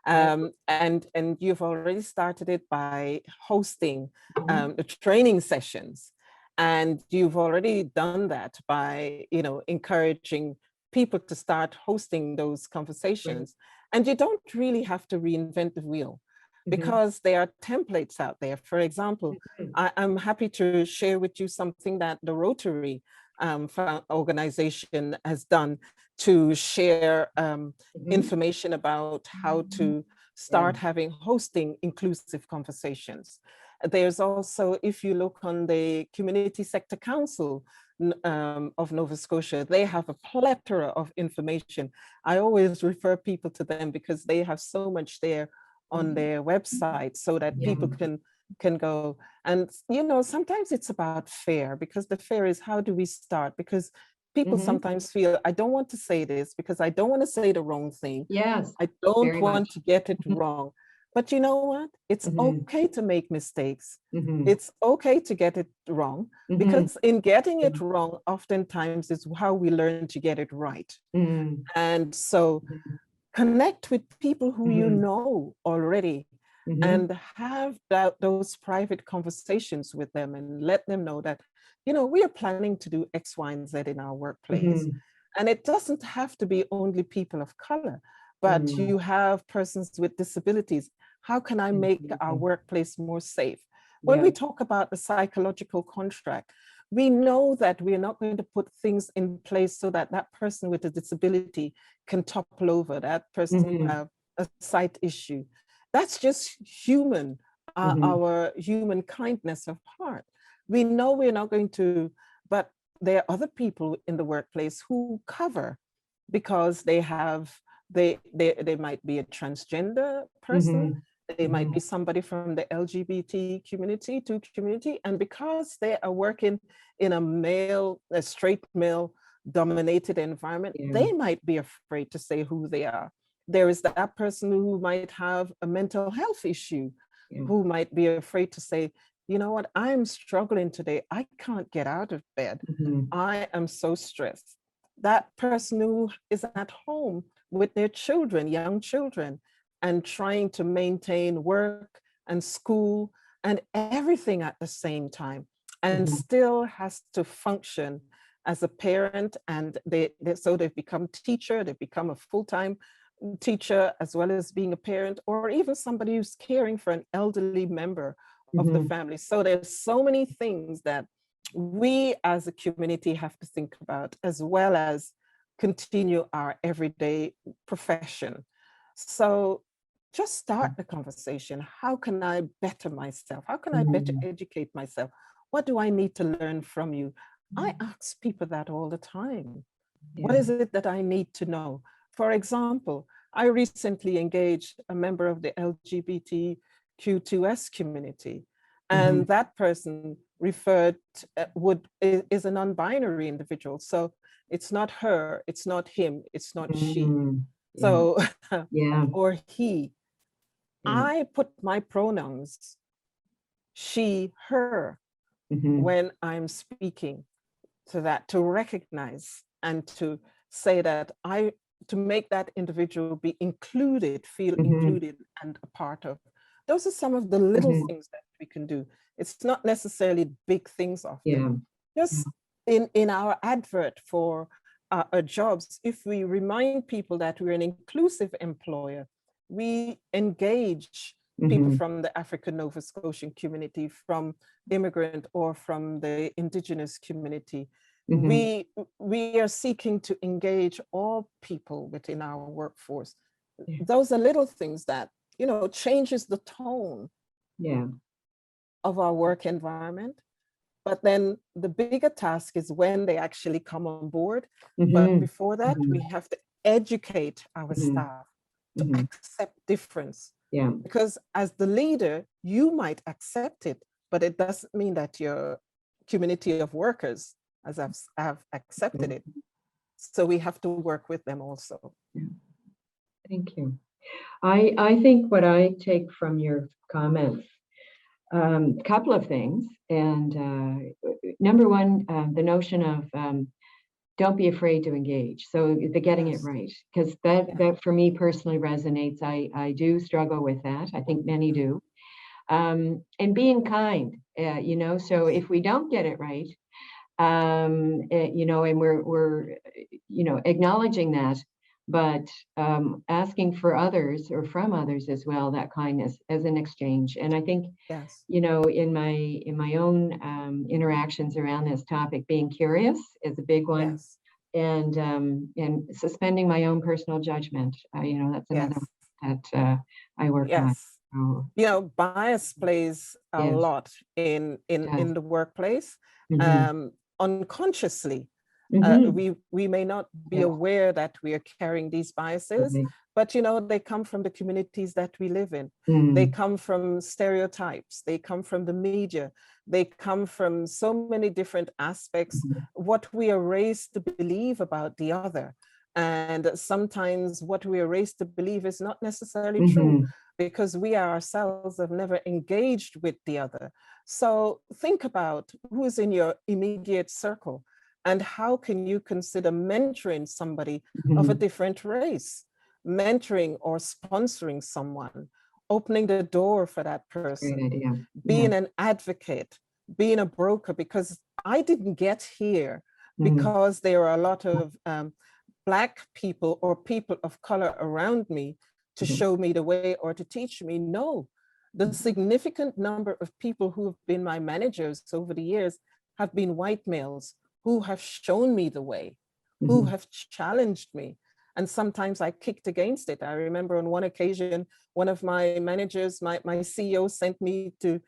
And you've already started it by hosting the training sessions, and you've already done that by, you know, encouraging people to start hosting those conversations. And you don't really have to reinvent the wheel, because there are templates out there. For example, I'm happy to share with you something that the Rotary organization has done to share information about how to start hosting inclusive conversations. There's also, if you look on the Community Sector Council of Nova Scotia, they have a plethora of information. I always refer people to them because they have so much there on their website so that people can go. And, you know, sometimes it's about fear, because the fear is, how do we start? Because people sometimes feel, I don't want to say this because I don't want to say the wrong thing. Yes. I don't want to get it wrong. But you know what? It's okay to make mistakes. It's okay to get it wrong, because in getting it wrong, oftentimes is how we learn to get it right. And so connect with people who you know already, and have those private conversations with them, and let them know that, you know, we are planning to do X, Y, and Z in our workplace. And it doesn't have to be only people of color, but you have persons with disabilities. How can I make our workplace more safe? When we talk about the psychological contract, we know that we're not going to put things in place so that that person with a disability can topple over, that person who have a sight issue. That's just human, our human kindness of heart. We know we're not going to, but there are other people in the workplace who cover because they have, they might be a transgender person, they might be somebody from the LGBT community, and because they are working in a straight male dominated environment, they might be afraid to say who they are. There is that person who might have a mental health issue, who might be afraid to say, you know what, I'm struggling today. I can't get out of bed. I am so stressed. That person who is at home with their children, young children, and trying to maintain work and school and everything at the same time, and still has to function as a parent. And so they've become teacher, they've become a full-time teacher, as well as being a parent, or even somebody who's caring for an elderly member of the family. So there's so many things that we as a community have to think about, as well as continue our everyday profession. So just start the conversation. How can I better myself? How can I better educate myself? What do I need to learn from you? I ask people that all the time. What is it that I need to know? For example, I recently engaged a member of the LGBTQ2S community, and that person referred is a non-binary individual. So it's not her, it's not him, it's not she. So, or he. I put my pronouns, she, her, when I'm speaking, to that, to recognize and to say that to make that individual be included, feel included and a part of. Those are some of the little things that we can do. It's not necessarily big things often. Just in our advert for our jobs, if we remind people that we're an inclusive employer, we engage people from the African Nova Scotian community, from immigrant or from the Indigenous community. We are seeking to engage all people within our workforce. Those are little things that, you know, changes the tone of our work environment. But then the bigger task is when they actually come on board. But before that, we have to educate our staff to accept difference. Because as the leader, you might accept it, but it doesn't mean that your community of workers have accepted it. So we have to work with them also. Thank you. I think what I take from your comments, a couple of things. And number one, the notion of don't be afraid to engage. So the getting it right, because that for me personally resonates. I do struggle with that. I think many do. And being kind, you know, so if we don't get it right, you know, and we're, you know, acknowledging that, but asking for others or from others as well, that kindness as an exchange. And I think, you know, in my own interactions around this topic, being curious is a big one. And suspending my own personal judgment, you know, that's another one that I work on. So, you know, bias plays a lot in the workplace. Unconsciously, we may not be aware that we are carrying these biases, but you know, they come from the communities that we live in. They come from stereotypes, they come from the media, they come from so many different aspects, what we are raised to believe about the other. And sometimes what we are raised to believe is not necessarily true, because we ourselves have never engaged with the other. So think about who's in your immediate circle and how can you consider mentoring somebody of a different race, mentoring or sponsoring someone, opening the door for that person, being an advocate, being a broker, because I didn't get here because there are a lot of Black people or people of color around me to show me the way or to teach me. No, the significant number of people who have been my managers over the years have been white males who have shown me the way, who have challenged me. And sometimes I kicked against it. I remember on one occasion, one of my managers, my CEO sent me to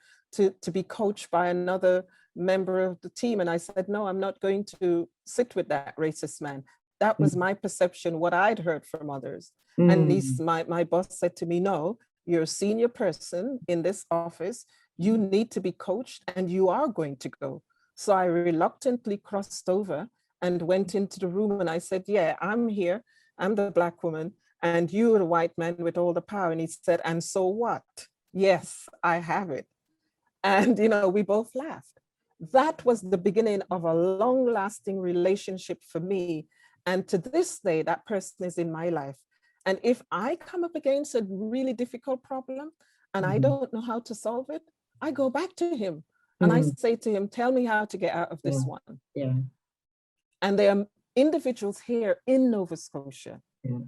be coached by another member of the team. And I said, no, I'm not going to sit with that racist man. That was my perception, what I'd heard from others. And my boss said to me, no, you're a senior person in this office. You need to be coached and you are going to go. So I reluctantly crossed over and went into the room and I said, yeah, I'm here. I'm the Black woman and you're the white man with all the power. And he said, and so what? Yes, I have it. And, you know, we both laughed. That was the beginning of a long-lasting relationship for me. And to this day, that person is in my life. And if I come up against a really difficult problem and I don't know how to solve it, I go back to him and I Mhm. say to him, tell me how to get out of this Yeah. one. Yeah. And there are individuals here in Nova Scotia Yeah.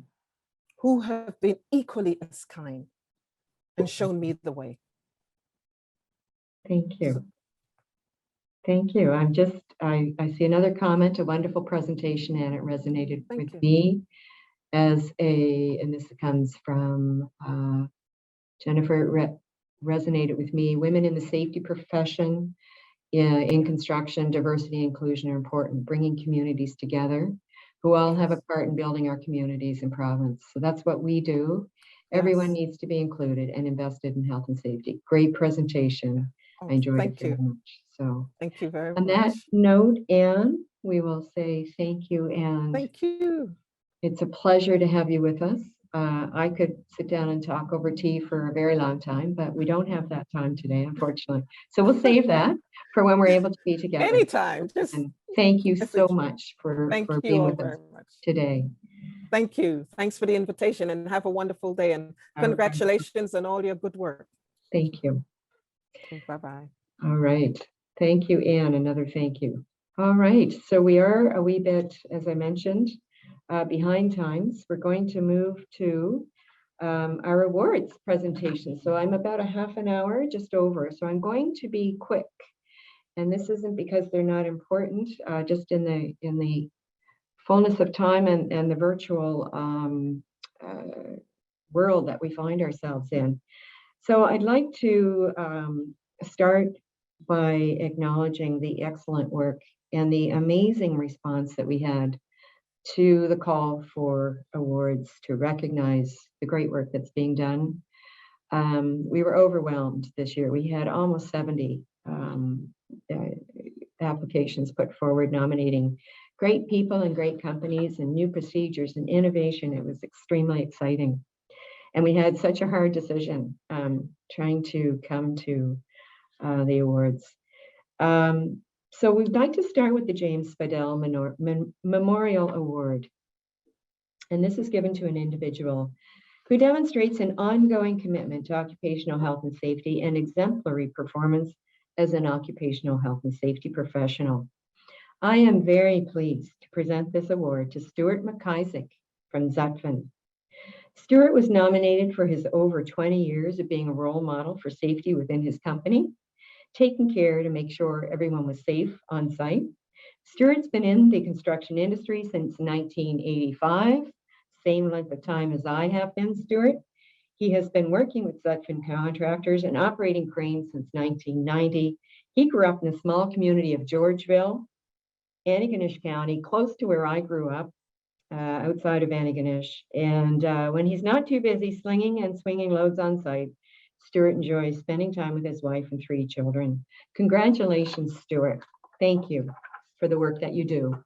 who have been equally as kind and shown me the way. Thank you. Thank you. I see another comment, a wonderful presentation, and it resonated Thank with you. me and this comes from Jennifer, resonated with me. Women in the safety profession, in construction, diversity and inclusion are important, bringing communities together who all have a part in building our communities and province. So that's what we do. Everyone Yes. needs to be included and invested in health and safety. Great presentation. Oh, I enjoyed it thank very you. much. So Thank you very on much. that note, Anne, we will say thank you, and Thank you. it's a pleasure to have you with us. I could sit down and talk over tea for a very long time, but we don't have that time today, unfortunately. So we'll save that for when we're able to be together. Anytime. Just And thank you so message me. much for Thank you being all with us very much. today. Thank you. Thanks for the invitation and have a wonderful day. And congratulations on all your good work. Thank you. Bye-bye. All right. Thank you, Anne. Another thank you. All right. So we are a wee bit, as I mentioned, behind times. We're going to move to our awards presentation. So I'm about a half an hour, just over. So I'm going to be quick. And this isn't because they're not important, just in the fullness of time and the virtual world that we find ourselves in. So I'd like to start by acknowledging the excellent work and the amazing response that we had to the call for awards to recognize the great work that's being done. We were overwhelmed this year. We had almost 70 applications put forward nominating great people and great companies and new procedures and innovation. It was extremely exciting. And we had such a hard decision trying to come to the awards. So we'd like to start with the James Spidell Memorial Award. And this is given to an individual who demonstrates an ongoing commitment to occupational health and safety and exemplary performance as an occupational health and safety professional. I am very pleased to present this award to Stuart McIsaac from Zutphen. Stuart was nominated for his over 20 years of being a role model for safety within his company, taking care to make sure everyone was safe on site. Stuart's been in the construction industry since 1985, same length of time as I have been, Stuart. He has been working with Zutphen contractors and operating cranes since 1990. He grew up in the small community of Georgeville, Antigonish County, close to where I grew up, outside of Antigonish. And when he's not too busy slinging and swinging loads on site, Stuart enjoys spending time with his wife and 3 children. Congratulations, Stuart. Thank you for the work that you do.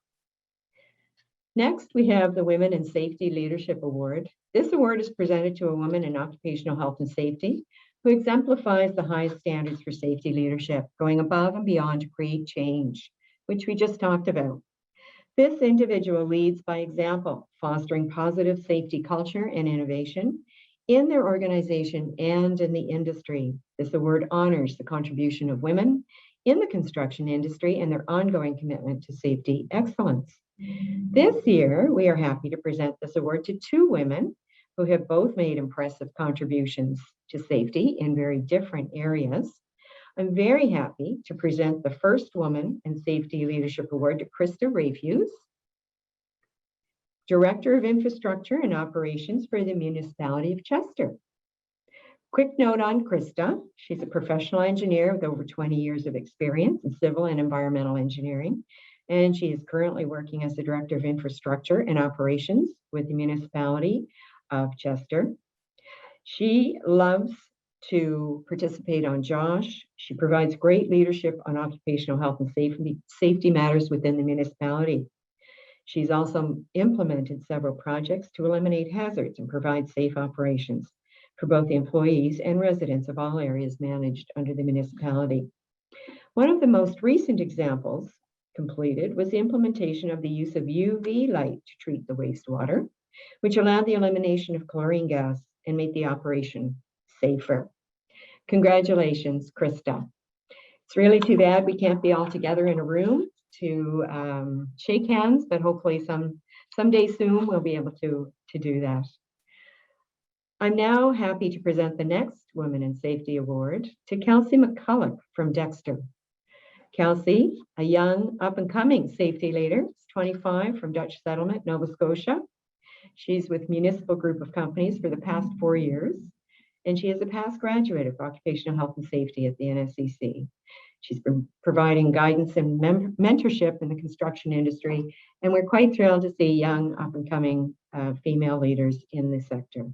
Next, we have the Women in Safety Leadership Award. This award is presented to a woman in occupational health and safety who exemplifies the highest standards for safety leadership, going above and beyond to create change, which we just talked about. This individual leads by example, fostering positive safety culture and innovation in their organization and in the industry. This award honors the contribution of women in the construction industry and their ongoing commitment to safety excellence. This year, we are happy to present this award to 2 women who have both made impressive contributions to safety in very different areas. I'm very happy to present the first Woman in Safety Leadership Award to Krista Rafuse, Director of Infrastructure and Operations for the Municipality of Chester. Quick note on Krista. She's a professional engineer with over 20 years of experience in civil and environmental engineering, and she is currently working as the Director of Infrastructure and Operations with the Municipality of Chester. She loves to participate on JOSH. She provides great leadership on occupational health and safety matters within the municipality. She's also implemented several projects to eliminate hazards and provide safe operations for both the employees and residents of all areas managed under the municipality. One of the most recent examples completed was the implementation of the use of UV light to treat the wastewater, which allowed the elimination of chlorine gas and made the operation safer. Congratulations, Krista. It's really too bad we can't be all together in a room to shake hands, but hopefully someday soon we'll be able to do that. I'm now happy to present the next Women in Safety Award to Kelsey Mccullough from Dexter. Kelsey, a young up-and-coming safety leader, is 25 from Dutch Settlement, Nova Scotia. She's with Municipal Group of Companies for the past 4 years, and she is a past graduate of Occupational Health and Safety at the NSCC. She's been providing guidance and mentorship in the construction industry, and we're quite thrilled to see young up-and-coming female leaders in this sector.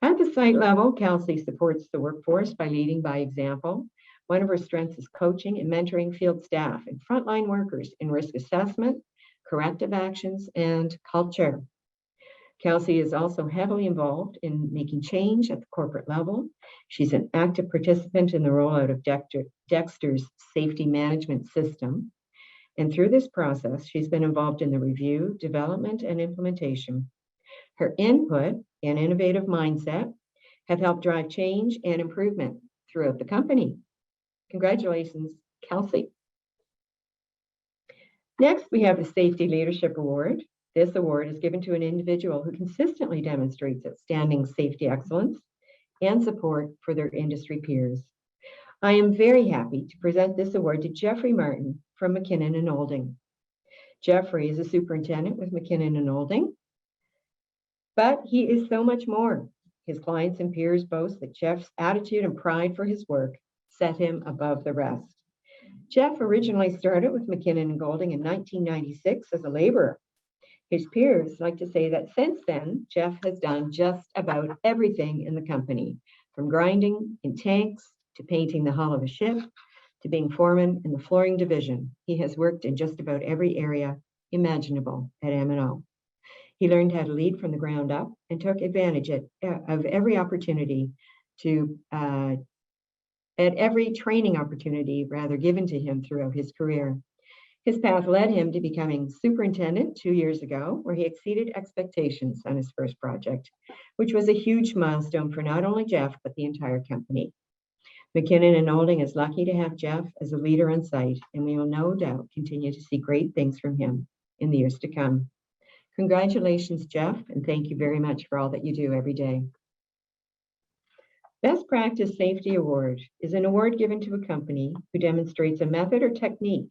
At the site level, Kelsey supports the workforce by leading by example. One of her strengths is coaching and mentoring field staff and frontline workers in risk assessment, corrective actions, and culture. Kelsey is also heavily involved in making change at the corporate level. She's an active participant in the rollout of Dexter's safety management system. And through this process, she's been involved in the review, development, and implementation. Her input and innovative mindset have helped drive change and improvement throughout the company. Congratulations, Kelsey. Next, we have the Safety Leadership Award. This award is given to an individual who consistently demonstrates outstanding safety excellence and support for their industry peers. I am very happy to present this award to Jeffrey Martin from Mckinnon and Olding. Jeffrey is a superintendent with Mckinnon and Olding, but he is so much more. His clients and peers boast that Jeff's attitude and pride for his work set him above the rest. Jeff originally started with Mckinnon and Olding in 1996 as a laborer. His peers like to say that since then, Jeff has done just about everything in the company, from grinding in tanks to painting the hull of a ship to being foreman in the flooring division. He has worked in just about every area imaginable at M&O. He learned how to lead from the ground up and took advantage of every opportunity at every training opportunity given to him throughout his career. His path led him to becoming superintendent 2 years ago, where he exceeded expectations on his first project, which was a huge milestone for not only Jeff, but the entire company. Mckinnon and Olding is lucky to have Jeff as a leader on site, and we will no doubt continue to see great things from him in the years to come. Congratulations, Jeff, and thank you very much for all that you do every day. Best Practice Safety Award is an award given to a company who demonstrates a method or technique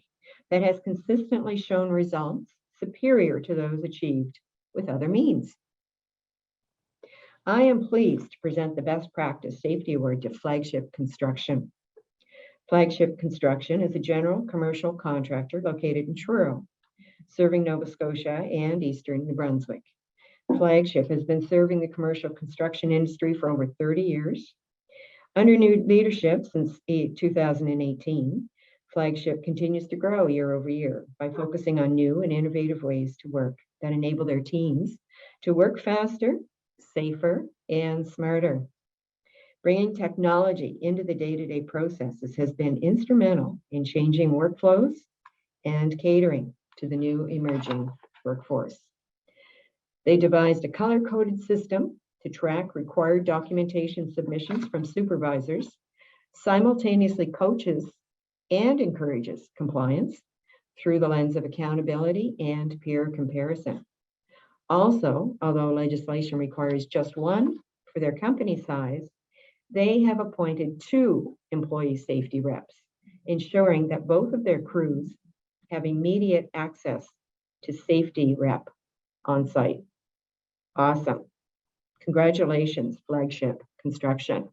that has consistently shown results superior to those achieved with other means. I am pleased to present the Best Practice Safety Award to Flagship Construction. Flagship Construction is a general commercial contractor located in Truro, serving Nova Scotia and Eastern New Brunswick. Flagship has been serving the commercial construction industry for over 30 years. Under new leadership since 2018, Flagship continues to grow year over year by focusing on new and innovative ways to work that enable their teams to work faster, safer, and smarter. Bringing technology into the day-to-day processes has been instrumental in changing workflows and catering to the new emerging workforce. They devised a color-coded system to track required documentation submissions from supervisors, simultaneously coaches and encourages compliance through the lens of accountability and peer comparison. Also, although legislation requires just one for their company size, they have appointed 2 employee safety reps, ensuring that both of their crews have immediate access to safety rep on site. Awesome. Congratulations, Flagship Construction.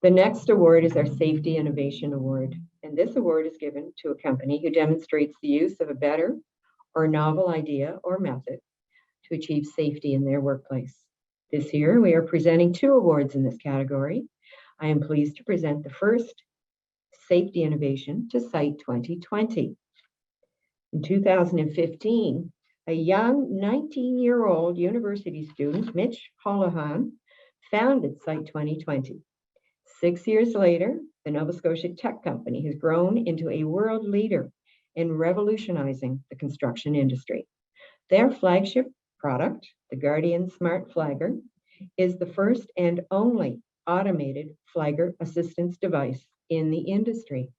The next award is our Safety Innovation Award, and this award is given to a company who demonstrates the use of a better or novel idea or method to achieve safety in their workplace. This year, we are presenting 2 awards in this category. I am pleased to present the first Safety Innovation to Site 2020. In 2015, a young 19-year-old university student, Mccullough, founded Site 2020. 6 years later, the Nova Scotia tech company has grown into a world leader in revolutionizing the construction industry. Their flagship product, the Guardian Smart Flagger, is the first and only automated flagger assistance device in the industry,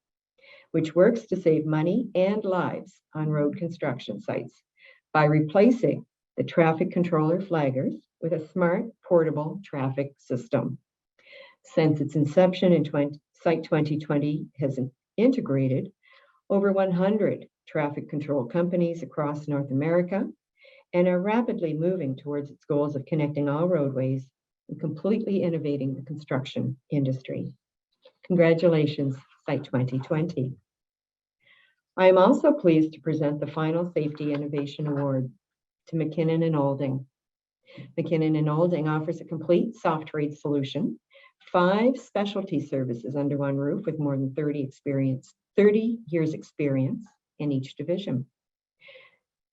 which works to save money and lives on road construction sites by replacing the traffic controller flaggers with a smart portable traffic system. Since its inception in Site 2020 has integrated over 100 traffic control companies across North America and are rapidly moving towards its goals of connecting all roadways and completely innovating the construction industry. Congratulations, Site 2020. I am also pleased to present the final Safety Innovation Award to Mckinnon and Olding. Mckinnon and Olding offers a complete soft trade solution, 5 specialty services under one roof with more than 30 years experience in each division.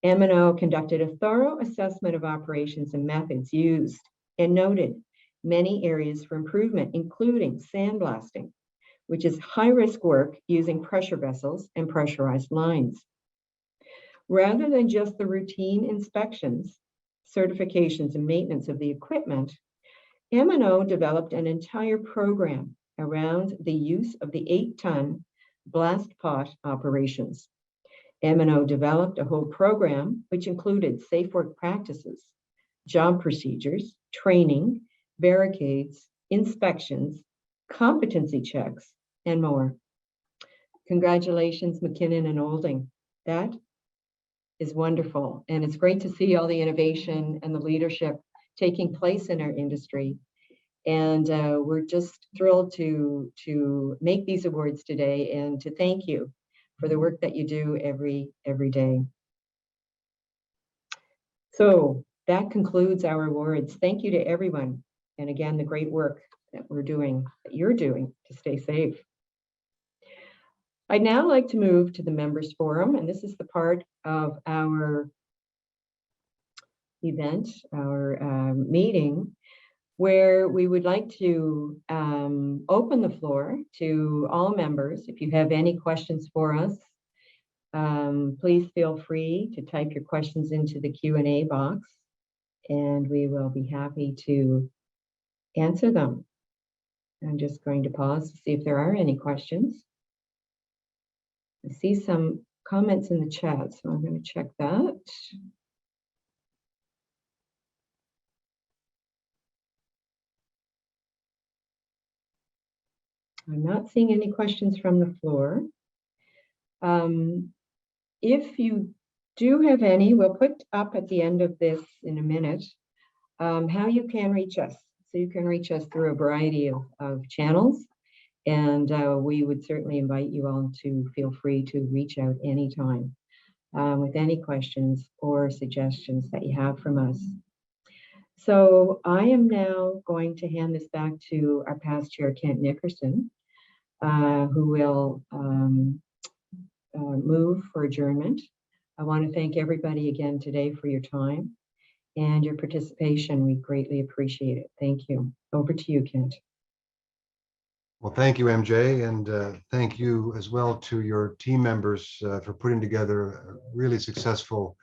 M&O conducted a thorough assessment of operations and methods used and noted many areas for improvement, including sandblasting, which is high-risk work using pressure vessels and pressurized lines. Rather than just the routine inspections, certifications, and maintenance of the equipment, M&O developed an entire program around the use of the 8-ton blast pot operations. M&O developed a whole program which included safe work practices, job procedures, training, barricades, inspections, competency checks, and more. Congratulations, Mckinnon and Olding. That is wonderful. And it's great to see all the innovation and the leadership taking place in our industry. And we're just thrilled to make these awards today and to thank you for the work that you do every day. So that concludes our awards. Thank you to everyone. And again, the great work that you're doing to stay safe. I'd now like to move to the members forum, and this is the part of our event, our meeting, where we would like to open the floor to all members. If you have any questions for us, please feel free to type your questions into the Q&A box, and we will be happy to answer them. I'm just going to pause to see if there are any questions. I see some comments in the chat, so I'm going to check that. I'm not seeing any questions from the floor. If you do have any, we'll put up at the end of this in a minute how you can reach us. So you can reach us through a variety of channels, and we would certainly invite you all to feel free to reach out anytime with any questions or suggestions that you have from us. So I am now going to hand this back to our past chair, Kent Nickerson, who will move for adjournment. I want to thank everybody again today for your time and your participation. We greatly appreciate it. Thank you. Over to you, Kent. Well, thank you, MJ, and thank you as well to your team members for putting together a really successful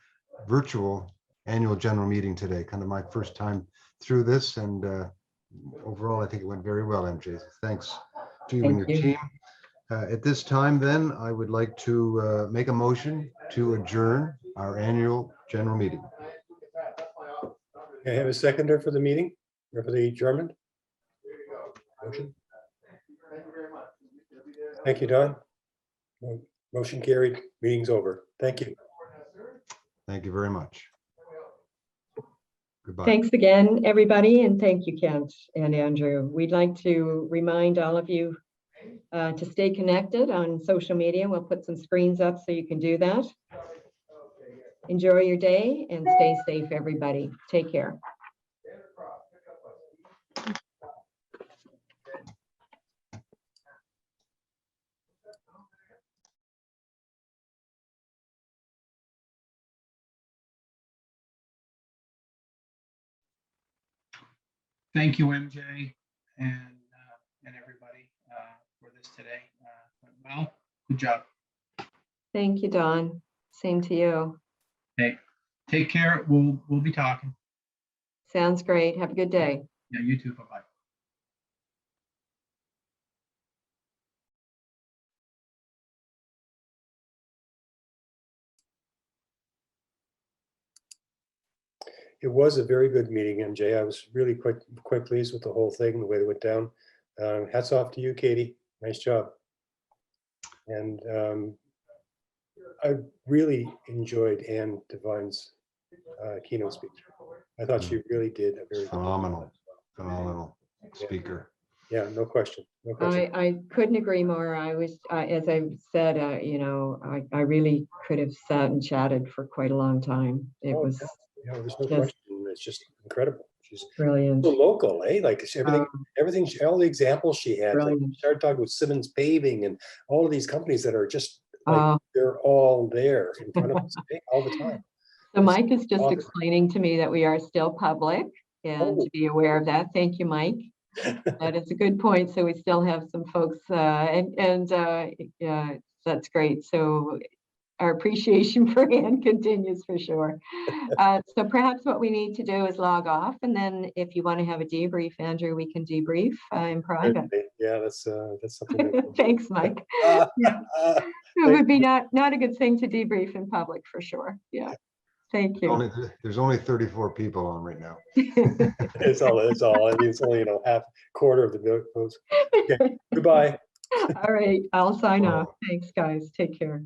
virtual annual general meeting today. Kind of my first time through this, and overall, I think it went very well, MJ. Thanks to you and your team. At this time, then, I would like to make a motion to adjourn our annual general meeting. Can I have a seconder for the meeting or for the adjournment? Motion. Thank you, Don. Motion carried. Meeting's over. Thank you. Thank you very much. Goodbye. Thanks again, everybody, and thank you, Kent and Andrew. We'd like to remind all of you to stay connected on social media. We'll put some screens up so you can do that. Enjoy your day and stay safe, everybody. Take care. Thank you, MJ, and everybody for this today. Went well. Good job. Thank you, Don. Same to you. Hey, take care. We'll be talking. Sounds great. Have a good day. Yeah, you too. Bye-bye. It was a very good meeting, MJ. I was really quite pleased with the whole thing, the way it went down. Hats off to you, Katie. Nice job. And I really enjoyed Anne Devine's keynote speech. I thought she really did a very good job. Phenomenal speaker. Yeah, no question. No question. I couldn't agree more. I was, as I said, you know, I really could have sat and chatted for quite a long time. It Oh, was yeah, there's no just question. It's just incredible. She's brilliant. so local, eh? Like everything, all the examples she had. Like Brilliant. she started talking with Simmons Paving and all of these companies that are just like they're all there in front of us all the time. So Mike is just awesome. explaining to me that we are still public and to be aware of that. Thank you, Mike. That is a good point. So we still have some folks yeah, that's great. So our appreciation for Anne continues for sure. So perhaps what we need to do is log off, and then if you want to have a debrief, Andrew, we can debrief in private. Yeah, that's something. Thanks, Mike. Yeah. It would be not a good thing to debrief in public for sure. Yeah. Thank you. There's only 34 people on right now. It's all. I mean, it's only, half quarter of the votes. Okay. Goodbye. All right. I'll sign off. Thanks, guys. Take care.